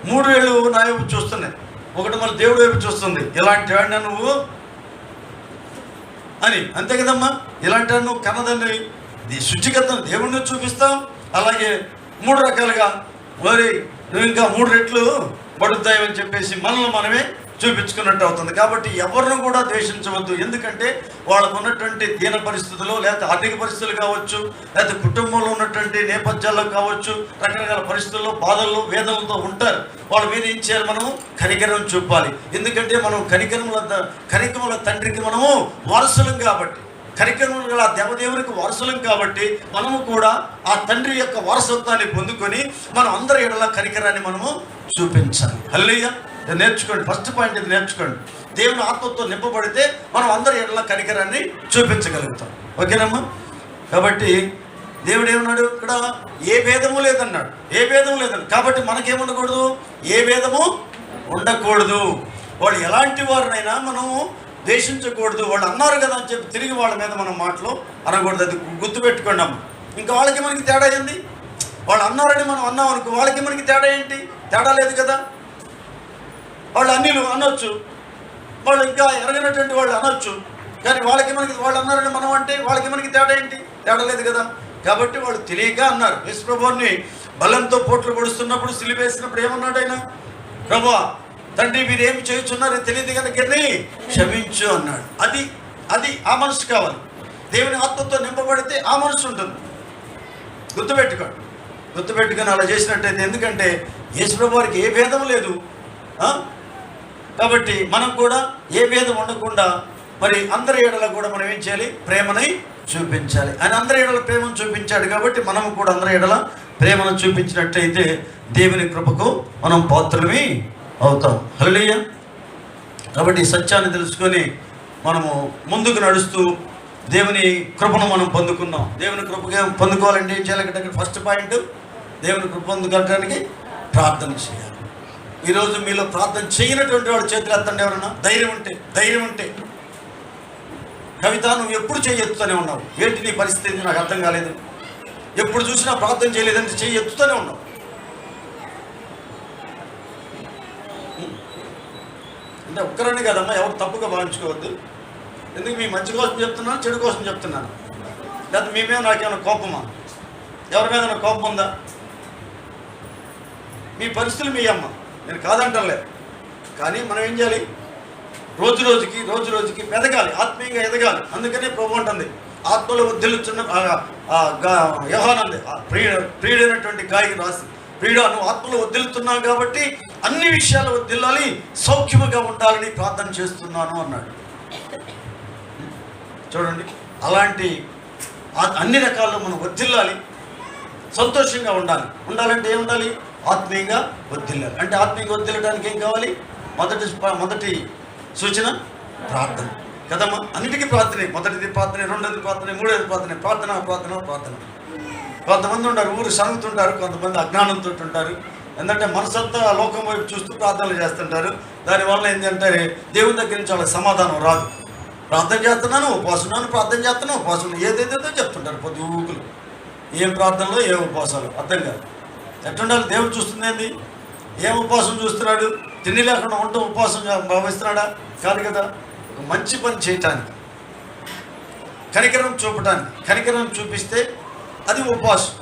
3 వేళ్ళు నా వైపు చూస్తున్నాయి, ఒకటి మళ్ళీ దేవుడి వైపు చూస్తుంది. ఇలాంటి వాడినా నువ్వు అని, అంతే కదమ్మా? ఇలాంటి వాడు నువ్వు కన్నదాన్ని శుచిగతను దేవుడిని చూపిస్తావు. అలాగే 3 రకాలుగా మరి నువ్వు ఇంకా 3 రెట్లు పడుతాయని చెప్పేసి మనల్ని మనమే చూపించుకున్నట్టు అవుతుంది. కాబట్టి ఎవరిని కూడా ద్వేషించవద్దు. ఎందుకంటే వాళ్ళకు ఉన్నటువంటి దీన పరిస్థితులు, లేకపోతే ఆర్థిక పరిస్థితులు కావచ్చు, లేకపోతే కుటుంబంలో ఉన్నటువంటి నేపథ్యాల్లో కావచ్చు, రకరకాల పరిస్థితుల్లో, బాధల్లో, వేదనలతో ఉంటారు. వాళ్ళ మీద ఏం చేయాలి, మనము కనికరం చూపాలి. ఎందుకంటే మనం కనికరముల తండ్రికి మనము వారసులం కాబట్టి, కనికరములు గల దేవదేవునికి వారసులం కాబట్టి మనము కూడా ఆ తండ్రి యొక్క వారసత్వాన్ని పొందుకొని మనం అందరి ఎడల కనికరాన్ని మనము చూపించాలి. హల్లెలూయా. నేర్చుకోండి, ఫస్ట్ పాయింట్ ఇది నేర్చుకోండి. దేవుని ఆత్మతో నింపబడితే మనం అందరి ఎడల కనికరాన్ని చూపించగలుగుతాం. ఓకేనమ్మా? కాబట్టి దేవుడు ఏమన్నాడు, ఇక్కడ ఏ భేదము లేదన్నాడు. కాబట్టి మనకేముండకూడదు, ఏ భేదము ఉండకూడదు. వాళ్ళు ఎలాంటి వారినైనా మనము ద్వేషించకూడదు. వాళ్ళు అన్నారు కదా అని చెప్పి తిరిగి వాళ్ళ మీద మనం మాటలు అనకూడదు. అది గుర్తుపెట్టుకోండి అమ్మ. ఇంకా వాళ్ళకి మనకి తేడా ఏంది? వాళ్ళు అన్నారని మనం అన్నాం అనుకో, వాళ్ళకి మనకి తేడా ఏంటి? తేడా లేదు కదా. వాళ్ళు అన్నిలు అనొచ్చు, వాళ్ళు ఇంకా ఎరగనటువంటి వాళ్ళు అనొచ్చు, కానీ వాళ్ళు అన్నారని మనం అంటే వాళ్ళకి మనకి తేడా ఏంటి? తేడా లేదు కదా. కాబట్టి వాళ్ళు తెలియక అన్నారు. యేసు ప్రభువుని బలంతో పోట్లు పొడుస్తున్నప్పుడు, సిలువేసినప్పుడు ఏమన్నాడు ఆయన? ప్రభువా, తండ్రి మీరు ఏమి చేయుచున్నారో తెలియదు కనుక క్షమించు అన్నాడు. అది ఆ మనసు కావాలి. దేవుని ఆత్మతో నింపబడితే ఆ మనసు ఉంటుంది. గుర్తుపెట్టుకొని అలా చేసినట్టయితే, ఎందుకంటే యేసు ప్రభు వారికి ఏ భేదం లేదు. కాబట్టి మనం కూడా ఏ భేదం ఉండకుండా మరి అందరి ఏడల కూడా మనం ఏం చేయాలి? ప్రేమని చూపించాలి. ఆయన అందరి ఏడల ప్రేమను చూపించాడు కాబట్టి మనం కూడా అందరి ఏడల ప్రేమను చూపించినట్టయితే దేవుని కృపకు మనం పాత్రలమి అవుతాం. హల్లెలూయా. కాబట్టి సత్యాన్ని తెలుసుకొని మనము ముందుకు నడుస్తూ దేవుని కృపను మనం పొందుకున్నాం. దేవుని కృపగా పొందుకోవాలంటే ఏం చేయాలి? ఫస్ట్ పాయింట్, దేవుని కృప పొందుకోవడానికి ప్రార్థన చేయాలి. ఈరోజు మీలో ప్రార్థన చేయనటువంటి వాడు చేతులు ఎత్తండి. ఎవరన్నా ధైర్యం ఉంటే కవిత, నువ్వు ఎప్పుడు చేయెత్తుతూనే ఉన్నావు, ఏంటి నీ పరిస్థితి? నాకు అర్థం కాలేదు. ఎప్పుడు చూసినా ప్రార్థన చేయలేదంటే చెయ్యి ఎత్తుతూనే ఉన్నాం. అంటే ఒక్కరని కదమ్మా, ఎవరు తప్పుగా భావించుకోవద్దు. ఎందుకు మీ మంచి కోసం చెప్తున్నాను, చెడు కోసం చెప్తున్నాను. లేదా మీ మీద నాకేమైనా కోపమా? ఎవరి మీద నా కోపం ఉందా? మీ పరిస్థితులు మీ అమ్మ, నేను కాదంటలే. కానీ మనం ఏం చేయాలి? రోజు రోజుకి ఎదగాలి, ఆత్మీయంగా ఎదగాలి. అందుకనే ప్రభు ఉంటుంది, ఆత్మలో వర్ధిల్లుచున్న యోహానంది ప్రియుడైనటువంటి గాయకి రాసి, ప్రియుడా నువ్వు ఆత్మలో వర్ధిల్లుతున్నావు కాబట్టి అన్ని విషయాలు వర్ధిల్లాలి, సౌఖ్యముగా ఉండాలని ప్రార్థన చేస్తున్నాను అన్నాడు. చూడండి, అలాంటి అన్ని రకాల్లో మనం వర్ధిల్లాలి, సంతోషంగా ఉండాలంటే ఏం ఉండాలి? ఆత్మీయంగా వర్ధిల్లాలి. అంటే ఆత్మీయంగా వర్ధిల్లడానికి ఏం కావాలి? మొదటి సూచన ప్రార్థన కదమ్మా. అన్నిటికీ ప్రార్థనే. మొదటిది ప్రార్థన, రెండోది ప్రార్థన, మూడోది ప్రార్థన. ప్రార్థన. కొంతమంది ఉంటారు ఊరు సనుగుతుంటారు, కొంతమంది అజ్ఞానంతో ఉంటారు. ఎందుకంటే మనసంతా లోకం వైపు చూస్తూ ప్రార్థనలు చేస్తుంటారు. దానివల్ల ఏంటంటే దేవుని దగ్గర నుంచి వాళ్ళకి సమాధానం రాదు. ప్రార్థన చేస్తున్నాను, ఉపవాసం ఏదేదో చెప్తుంటారు పొద్దుగులు. ఏం ప్రార్థనలో ఏం ఉపవాసాలు అర్థం కాదు. ఎట్టుండాలి? దేవుడు చూస్తుంది ఏంది? ఏం ఉపవాసం చూస్తున్నాడు? తిండి లేకుండా ఉంటూ ఉపవాసం భావిస్తున్నాడా? కాదు కదా. ఒక మంచి పని చేయటానికి, కనికరం చూపటానికి, కనికరం చూపిస్తే అది ఉపవాసం.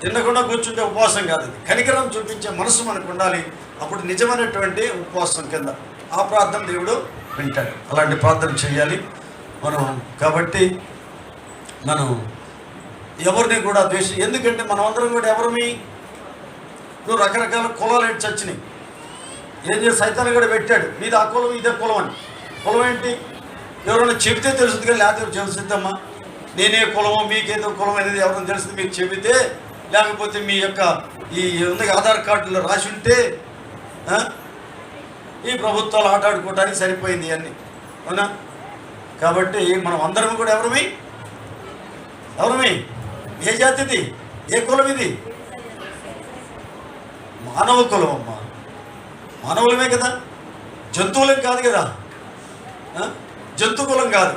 తినకుండా కూర్చుంటే ఉపవాసం కాదు. అది కనికరం చూపించే మనసు మనకు ఉండాలి. అప్పుడు నిజమైనటువంటి ఉపవాసం కింద ఆ ప్రార్థన దేవుడు వింటాడు. అలాంటి ప్రార్థన చేయాలి మనం. కాబట్టి మనం ఎవరిని కూడా ఎందుకంటే మనం అందరం కూడా ఎవరిని ఇప్పుడు రకరకాల కులాలు ఎట్టి చచ్చినాయి. ఏం చేసి సైతాన్ని కూడా పెట్టాడు, మీది ఆ కులం ఇదే కులం అని. కులం ఏంటి? ఎవరైనా చెబితే తెలుస్తుంది కానీ లేకపోతే తెలుస్తుందమ్మా. నేనే కులమో మీకేదో కులం అనేది ఎవరైనా తెలుస్తుంది మీకు చెబితే, లేకపోతే మీ యొక్క ఈ ఉంది ఆధార్ కార్డులో రాసి ఉంటే ఈ ప్రభుత్వాలు ఆటాడుకోవడానికి సరిపోయింది అన్నీ, అవునా? కాబట్టి మనం అందరం కూడా ఎవరమే? ఏ జాతిది? ఏ కులం ఇది? మానవ కులం అమ్మా. మానవులమే కదా, జంతువులం కాదు కదా. జంతు కులం కాదు,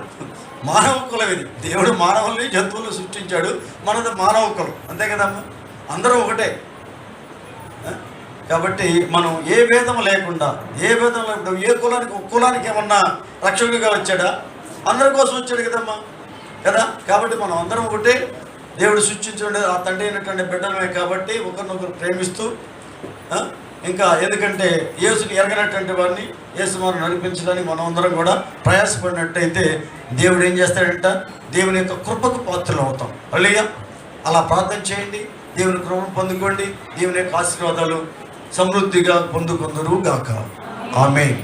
మానవ కులం ఇది. దేవుడు మానవుల్ని జంతువులను సృష్టించాడు, మనది మానవ కులం, అంతే కదమ్మా. అందరూ ఒకటే. కాబట్టి మనం ఏ భేదం లేకుండా ఏ కులానికి ఏమన్నా రక్షకుడిగా వచ్చాడా? అందరి కోసం వచ్చాడు కదమ్మా కదా. కాబట్టి మనం అందరం ఒకటే. దేవుడు సృష్టించే ఆ తండ్రి అయినటువంటి బిడ్డలమే కాబట్టి ఒకరినొకరు ప్రేమిస్తూ, ఇంకా ఎందుకంటే యేసుని ఎరగనటువంటి వారిని యేసు మనం నడిపించడానికి మనం అందరం కూడా ప్రయాసపడినట్టయితే దేవుడు ఏం చేస్తాడంట? దేవుని యొక్క కృపకు పాత్రలు అవుతాం. హల్లెలూయా. అలా ప్రార్థన చేయండి, దేవుని కృపను పొందుకోండి, దేవుని యొక్క ఆశీర్వాదాలు సమృద్ధిగా పొందుకుందరు గాక. ఆమేన్.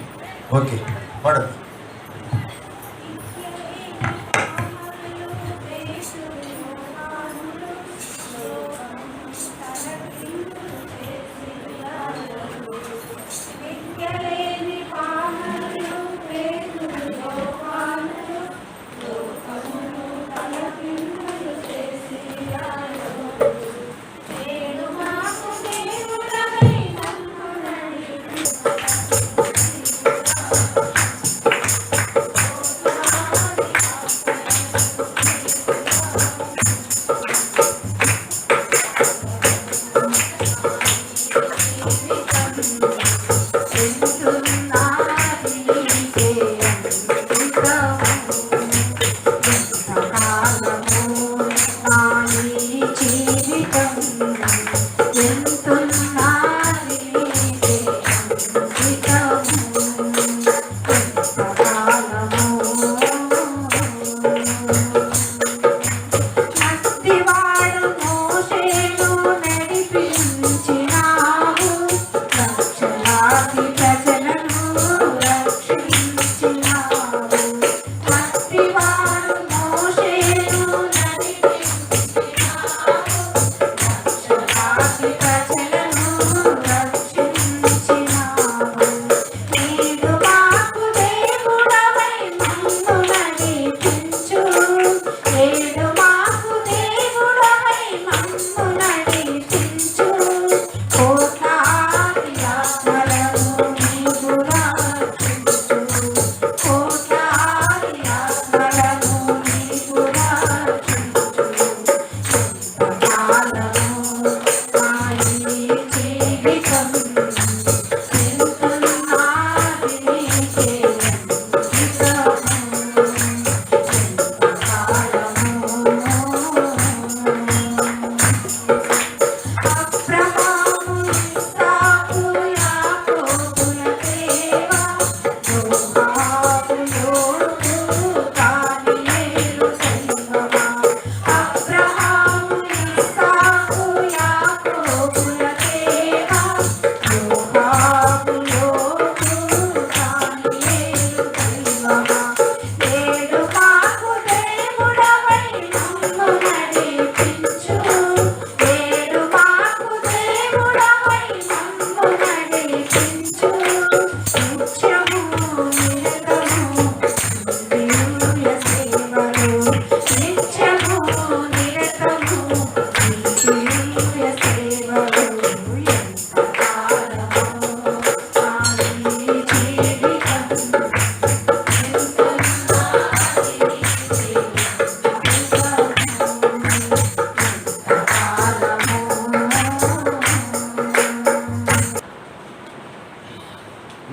ఓకే, పడదు.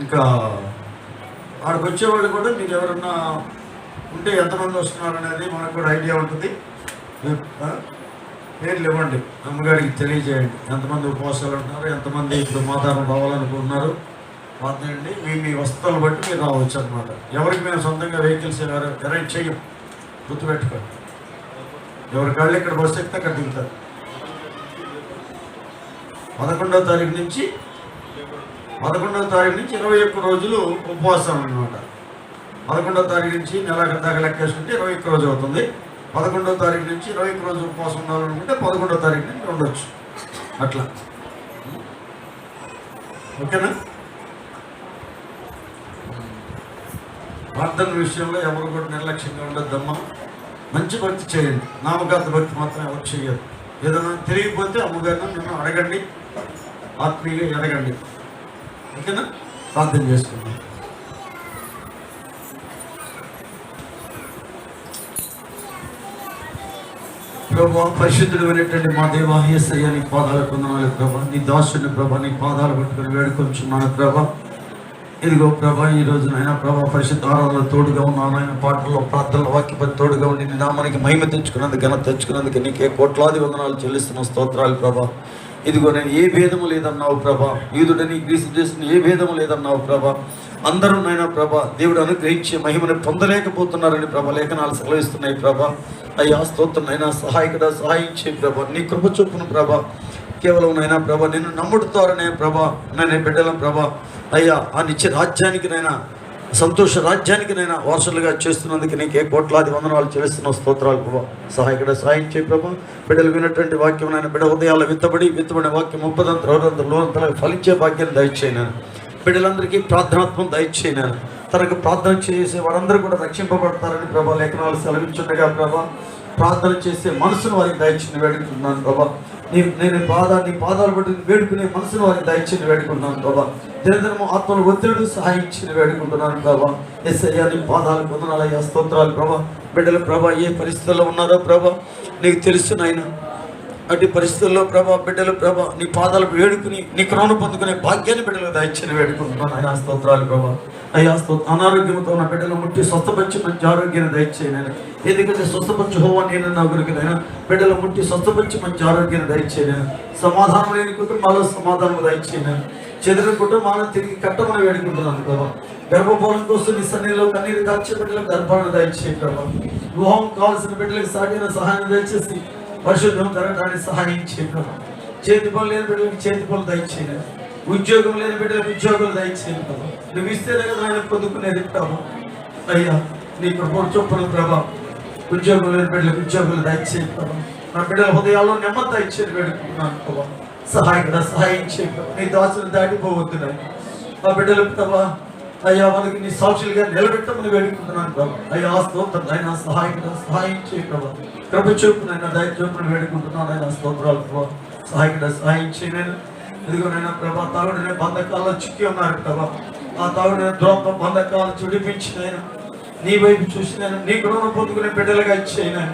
ఇంకా ఆడికి వచ్చేవాళ్ళు కూడా మీకు ఎవరన్నా ఉంటే ఎంతమంది వస్తున్నారు అనేది మనకు కూడా ఐడియా ఉంటుంది. పేర్లు ఇవ్వండి, అమ్మగారికి తెలియజేయండి ఎంతమంది ఉపవాసాలు ఉంటున్నారు, ఎంతమంది ఇప్పుడు మాతారం రావాలనుకుంటున్నారు. మాట్లాడండి, మీ వస్తువులు బట్టి మీరు రావచ్చు అనమాట. ఎవరికి మేము సొంతంగా వెహికల్స్ అరేంజ్ చెయ్యం, గుర్తుపెట్టుకోండి. ఎవరి కాళ్ళు ఇక్కడ బస్సు ఎక్కితే అక్కడ దిగుతారు. 11వ తారీఖు నుంచి 21 రోజులు ఉపవాసం అనమాట. 11వ తారీఖు నుంచి నెల దాకా లెక్కేసుకుంటే 21 రోజు అవుతుంది. 11వ తారీఖు నుంచి 21 రోజు ఉపవాసం ఉండాలనుకుంటే 11వ తారీఖు నుంచి ఉండొచ్చు. అట్లా ఓకేనా? ప్రార్థన విషయంలో ఎవరు కూడా నిర్లక్ష్యంగా ఉండొద్దమ్మా. మంచి భక్తి చేయండి, నామకార్థ భక్తి మాత్రం ఎవరు చేయరు. ఏదైనా తెలియకపోతే అమ్మగారిని నిన్ను అడగండి, ఆత్మీయంగా ఎదగండి. ఓకేనా? ప్రార్థన చేసుకుందాం. ప్రభా, పరిశుద్ధుడు అనేటువంటి మా దేవా, యేసయ్య నీ పాదాలకు వందనాలు ప్రభా. నీ దాసుని ప్రభా, నీ పాదాలు పట్టుకుని వేడుకొంచున్నాను ప్రభా. ఇదిగో ప్రభా, ఈ రోజు నాయన ప్రభా పరిశుద్ధ ఆరాధనలో తోడుగా ఉన్నాను. ఆయన పాటల్లో ప్రార్థనలో వాక్యపతి తోడుగా ఉండి నీ నామానికి మహిమ తెచ్చుకున్నందుకు, ఘనత తెచ్చుకున్నందుకు నీకే కోట్లాది వందనాలు చెల్లిస్తున్న స్తోత్రాలు ప్రభా. ఇదిగో నేను ఏ భేదము లేదన్నావు ప్రభా. యూదుడని గ్రీసు దేశం ఏ భేదము లేదన్నావు ప్రభా. అందరూ నాయన ప్రభా దేవుడు అనుగ్రహించే మహిమను పొందలేకపోతున్నారని ప్రభా లేఖనాలు సెలవిస్తున్నాయి ప్రభా. అయ్యా స్తోత్రం అయినా సహాయకుడా, సహాయించే ప్రభా. నీ కృప చొప్పున ప్రభా, కేవలం నైనా ప్రభా నిన్ను నమ్ముడుతారనే ప్రభా నేను బిడ్డలం ప్రభా. అయ్యా ఆ నిత్య రాజ్యానికి నైనా, సంతోష రాజ్యానికి నైనా వారసులుగా చేస్తున్నందుకు నీకే కోట్లాది వందనాలు చెల్లిస్తున్న స్తోత్రాలు ప్రభా. సహాయకుడ, సహాయించే ప్రభా. బిడ్డలు విన్నటువంటి వాక్యం నాయన బిడ్డ హృదయాల్లో విత్తబడిన వాక్యం 30 ఫలించే భాగ్యాన్ని దయచేయను. బిడ్డలందరికీ ప్రార్థనాత్మం దయచేయను. తనకు ప్రార్థన చేసే వారందరూ కూడా రక్షింపబడతారని ప్రభా లేఖనాలు సెలవించుండగా ప్రభా, ప్రార్థన చేసే మనసును వారికి దయచేయని వేడుకుంటున్నాను ప్రభా. నేను నీ పాదాలు బట్టి వేడుకునే మనసును వారికి దయచేయని వేడుకుంటున్నాను ప్రభా. దినదినము ఆత్మను ఒత్తిడి సహాయించి వేడుకుంటున్నాను ప్రభా. యేసయ్యా నీ పాదాలు వందనాలయ్యా, స్తోత్రాలు ప్రభా. బిడ్డలు ప్రభా ఏ పరిస్థితుల్లో ఉన్నారో ప్రభా నీకు తెలుసు నాయన. అటు పరిస్థితుల్లో ప్రభా బిడ్డలు ప్రభా నీ పాదాలు వేడుకుని నీ కృపను పొందుకునే భాగ్యాన్ని బిడ్డలు దయచేయని వేడుకుంటున్నాను అయ్యా, స్తోత్రాలు ప్రభా. అయ్యా అనారోగ్యంతో ఉన్న బిడ్డలు ముట్టి స్వస్థపరిచి మంచి ఆరోగ్యాన్ని దయచేయను. ఎందుకంటే స్వస్థపరిచి హోవా నేను నా గురికినైనా బిడ్డలు ముట్టి స్వస్థపరిచి మంచి ఆరోగ్యాన్ని దయచేయను. సమాధానం లేని కుటుంబాల్లో సమాధానం దయచేయను. చెదిరిన కుటుంబాలను తిరిగి కట్టమని వేడుకుంటున్నాను ప్రభా. గర్భఫలం కోసం నీ సన్నిధిలో కన్నీరు దాచే బిడ్డలకు గర్భాన్ని దయచేయ ప్రభా. వివాహం కావాల్సిన బిడ్డలకు సాగిన సహాయం దయచేసి పరిశుద్ధం జరగడానికి సహాయం చేయడం. చేతి పనులు లేని బిడ్డలకు చేతి పనులు దయచేయను. ఉద్యోగం లేని బిడ్డలకు ఉద్యోగాలు దయచేయను ప్రభా. నువ్వు ఇస్తేనే కదా ఆయన పొందుకునేది ప్రభా. అయ్యా నీ కృప చొప్పున ప్రభా ఉద్యోగం లేని బిడ్డలకు ఉద్యోగాలు దయచేయను ప్రభా. నా బిడ్డల హృదయాల్లో నెమ్మది దయచేసి వేడుకుంటున్నాను ప్రభా. సహాయం చేయ. నీ దాసులు దాటిపోవద్దు నాయన. ఆ బిడ్డలు ప్రభా అయ్యా వాళ్ళకి నీ సాక్షులుగా నిలబెట్టమని వేడుకుంటున్నాను ప్రభా. అయ్యా స్తోత్రం ఆయన సహాయం చేయ ప్రభా. కృప చూపునైనా దయ చూపుని వేడుకుంటున్నాను ఆయన, స్తోత్రాలు ప్రభా. సహాయం చేయను. ఇదిగోనైనా ప్రభా తాగుడిన బంధకాల్లో చిక్కి ఉన్నారు ప్రభా. ఆ తాగుడిన ద్రోప బంధకాలు చుడిపించినైనా నీ వైపు చూసి నేను నీ కృపను పొందుకునే బిడ్డలుగా ఇచ్చేయను.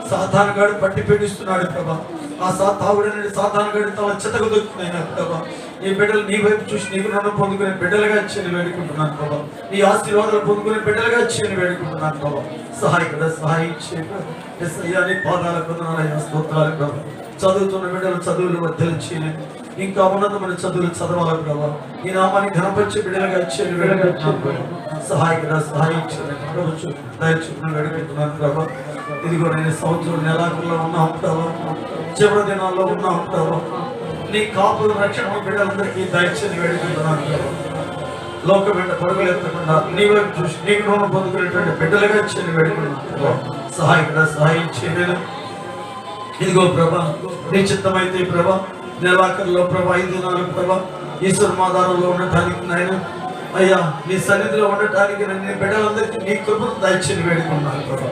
సాతానుగాడు పట్టి పీడిస్తున్నాడు ప్రభా. ఆ తాగుడిని సాతానుగాడి తల చెతకు దొక్కునైనా ప్రభా నీ బిడ్డలు నీ వైపు చూసి నీకు రుణం పొందుకునే బిడ్డలుగా ఇచ్చేయని వేడుకుంటున్నాను ప్రభా. నీ ఆశీర్వాదాలు పొందుకునే బిడ్డలుగా ఇచ్చేయని వేడుకుంటున్నాను ప్రభా. సహాయం చేయ. నీ పాదాలకు వందనాలయ్యా, స్తోత్రాలు ప్రభా. చదువుతున్న బిడ్డలు చదువులు వర్ధిల్చేయని, ఇంకా ఉన్నతమైన చదువులు చదవాలి ప్రభా. ఈ నామాన్ని ఘనపరిచే బిడ్డలుగా ఇచ్చేయని వేడుకుంటున్నాను ప్రభా. సహాయం వేడుకుంటున్నాను ప్రభా. ఇదిగో నేను సంవత్సరం నెలాఖరులో ఉన్నా ఉంటావా, చివరి దినాల్లో ఉన్నా ఉంటావా, నీ కాపుల రక్షణ బిడ్డలందరికీ దయచేసి వేడుకుంటున్నాను ప్రభా. లోక బిడ్డ పరుగులు ఎత్తకుండా నీ వైపు చూసి నీకు రుణం పొందుకునేటువంటి బిడ్డలుగా చేయని వేడుకుంటున్నాను. సహాయం చేయను. ఇదిగో ప్రభా నీ చిత్తమైతే ప్రభా నెలాఖరులో ప్రభా 5 దినాలు ప్రభా ఈశ్వర మాదారంలో ఉండటానికి నాయన అయ్యా నీ సన్నిధిలో ఉండటానికి నీ బిడ్డలందరికీ నీ కృపను దయచేసి వేడుకున్నాను ప్రభా.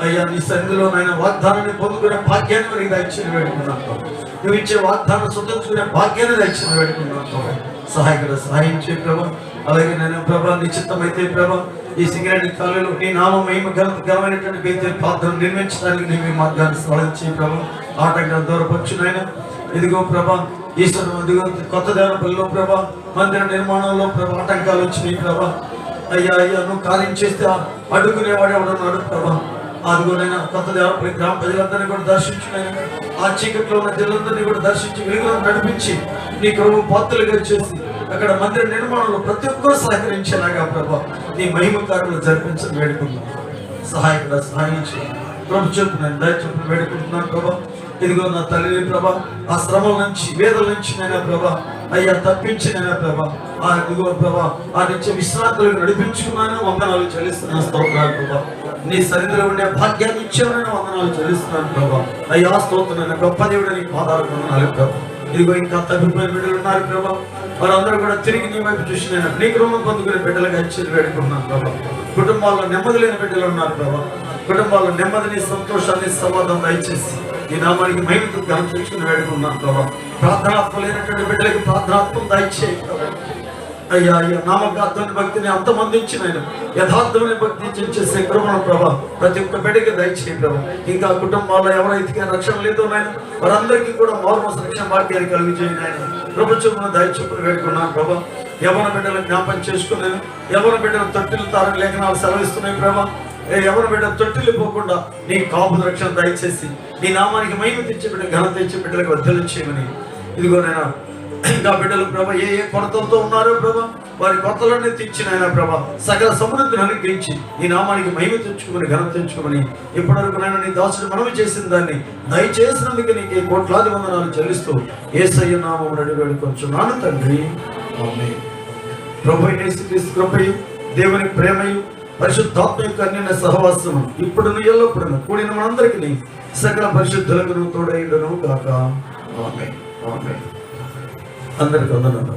అయ్యా నీ సన్నిధిలో నాయన వాగ్దానాన్ని పొందుకునే భాగ్యాన్ని మనకి దయచేసి వేడుకున్నాను ప్రభా. నువ్వు ఇచ్చే వాగ్దానం స్వతంత్రుకునే భాగ్యాన్ని దయచేసి వేడుకున్నాను ప్రభా. సహాయం చేయ ప్రభా. అలాగే నేను ప్రభా నీ చిత్తమైతే ప్రభా ఈ సింగరేణి కాలంలో నీ నామం మహిమ ఘనమైనటువంటి బేతేలు పాత్రను నిర్మించడానికి నీ మార్గాన్ని సరళం చేయ ప్రభా. ఆటంకాలు దూరపరచునైనా ఇదిగో ప్రభా ఈశ్వరం అదిగో కొత్త దేవపల్లిలో ప్రభా మందిర నిర్మాణంలో ప్రభా ఆటంకాలు వచ్చినాయి ప్రభా. అయ్యా అయ్యా నువ్వు కార్యం చేస్తే అడుగునేవాడు ఎవడన్నాడు ప్రభా. అదిగోనైనా కొత్త దేవపల్లి గ్రామ ప్రజలందరినీ కూడా దర్శించునైనా ఆ చీకట్లో ఉన్న జనులందరినీ కూడా దర్శించి వెలుగులను నడిపించి నీ కరువు పాత్రలుగా చేసి అక్కడ మందిర నిర్మాణంలో ప్రతి ఒక్కరు సహకరించేలాగా ప్రభా నీ మహిమ కార్యాలు జరిపించని వేడుకుంటున్నాను. సహాయకుడా సహాయం చేయి ప్రభు చెప్పు నేను దయ చెప్పు వేడుకుంటున్నాను ప్రభా. ఇదిగో నా తల్లిని ప్రభా ఆ శ్రమల నుంచి వేదల నుంచి నైనా ప్రభా అయ్యా తప్పించినైనా ప్రభా ఇదిగో ప్రభా ఆ నుంచి విశ్రాంతులకు నడిపించుకున్నాను. వందనాలు చెల్లిస్తున్నాను. స్తోత్రాలు ప్రభా. నీ సన్నిధిలో ఉండే భాగ్యాన్ని ఇచ్చేవనైనా వందనాలు చెల్లిస్తున్నాను ప్రభా. అయ్యా స్తోత్రమైన గొప్ప దేవుడు నీ పాదాలు వందనాలు ప్రభా. ఇదిగో ఇంకా తప్పిపోయిన బిడ్డలు ఉన్నారు ప్రభా. వారందరూ కూడా తిరిగి నీ వైపు చూసిన నీ కృపను పొందుకునే బిడ్డలుగా ఇచ్చి వేడుకున్నాను ప్రభా. కుటుంబాల్లో నెమ్మది లేని బిడ్డలు ఉన్నారు ప్రభా. కుటుంబాల్లో నెమ్మదిని సంతోషాన్ని సమాధానం దయచేసి ఈ నామానికి మహిమకు ఘనం తెచ్చుకుని వేడుకున్నాను ప్రభా. ప్రార్థనాత్మ లేనటువంటి బిడ్డలకి ప్రార్థనాత్మ దయచేయి ప్రభా. అయ్యా అయ్యా నామకాత్మని భక్తిని అంతమందించిన యథార్థమైన భక్తి చేసే కృపను ప్రభా ప్రతి ఒక్క బిడ్డకి దయచేయి ప్రభా. ఇంకా కుటుంబాల్లో ఎవరైతే రక్షణ లేదో నాయన వారందరికీ కూడా మారుమోస రక్షణ భాగ్యాన్ని కలిగి చేయండి ఆయన. ప్రభుత్వం దయచూపులు వేడుకున్నాను ప్రభా. యవన బిడ్డలు జ్ఞాపం చేసుకున్నాను. యవన బిడ్డలు తొట్టిలు తారని లేఖనాలు సెలవిస్తున్నాయి ప్రభా. ఎవరి బిడ్డ తొట్టిల్లి పోకుండా నీ కాపు రక్షణ దయచేసి నీ నామానికి మహిమ తెచ్చి బిడ్డ ఘనత తెచ్చి బిడ్డలకు వర్ధలు చేయమని ఇదిగో నేను ఇంకా బిడ్డలు ప్రభా ఏ కొరతలతో ఉన్నారో ప్రభా వారి కొరతలన్నీ తెచ్చినైనా ప్రభా సకల సమృద్ధిని అనుగ్రహించి నీ నామానికి మహిమ తెచ్చుకోమని ఘనత తెచ్చుకోమని ఇప్పటివరకు నేను నీ దాసుడు మనవి చేసిన దాన్ని దయచేసినందుకు నీకు కోట్లాది వందనాలు చెల్లిస్తూ యేసయ్య నామమున అడిగి వేడుకొంచున్నాను తండ్రి. ఆమేన్. ప్రభువైన యేసుక్రీస్తు కృపయు దేవుని ప్రేమయు పరిశుద్ధాత్మ యొక్క అన్యోన్య సహవాసము ఇప్పుడును ఎల్లప్పుడును కూడిన మనందరికీ సకల పరిశుద్ధులకు తోడైండును గాక. ఆమేన్. ఆమేన్. అందరికీ వందనాలు.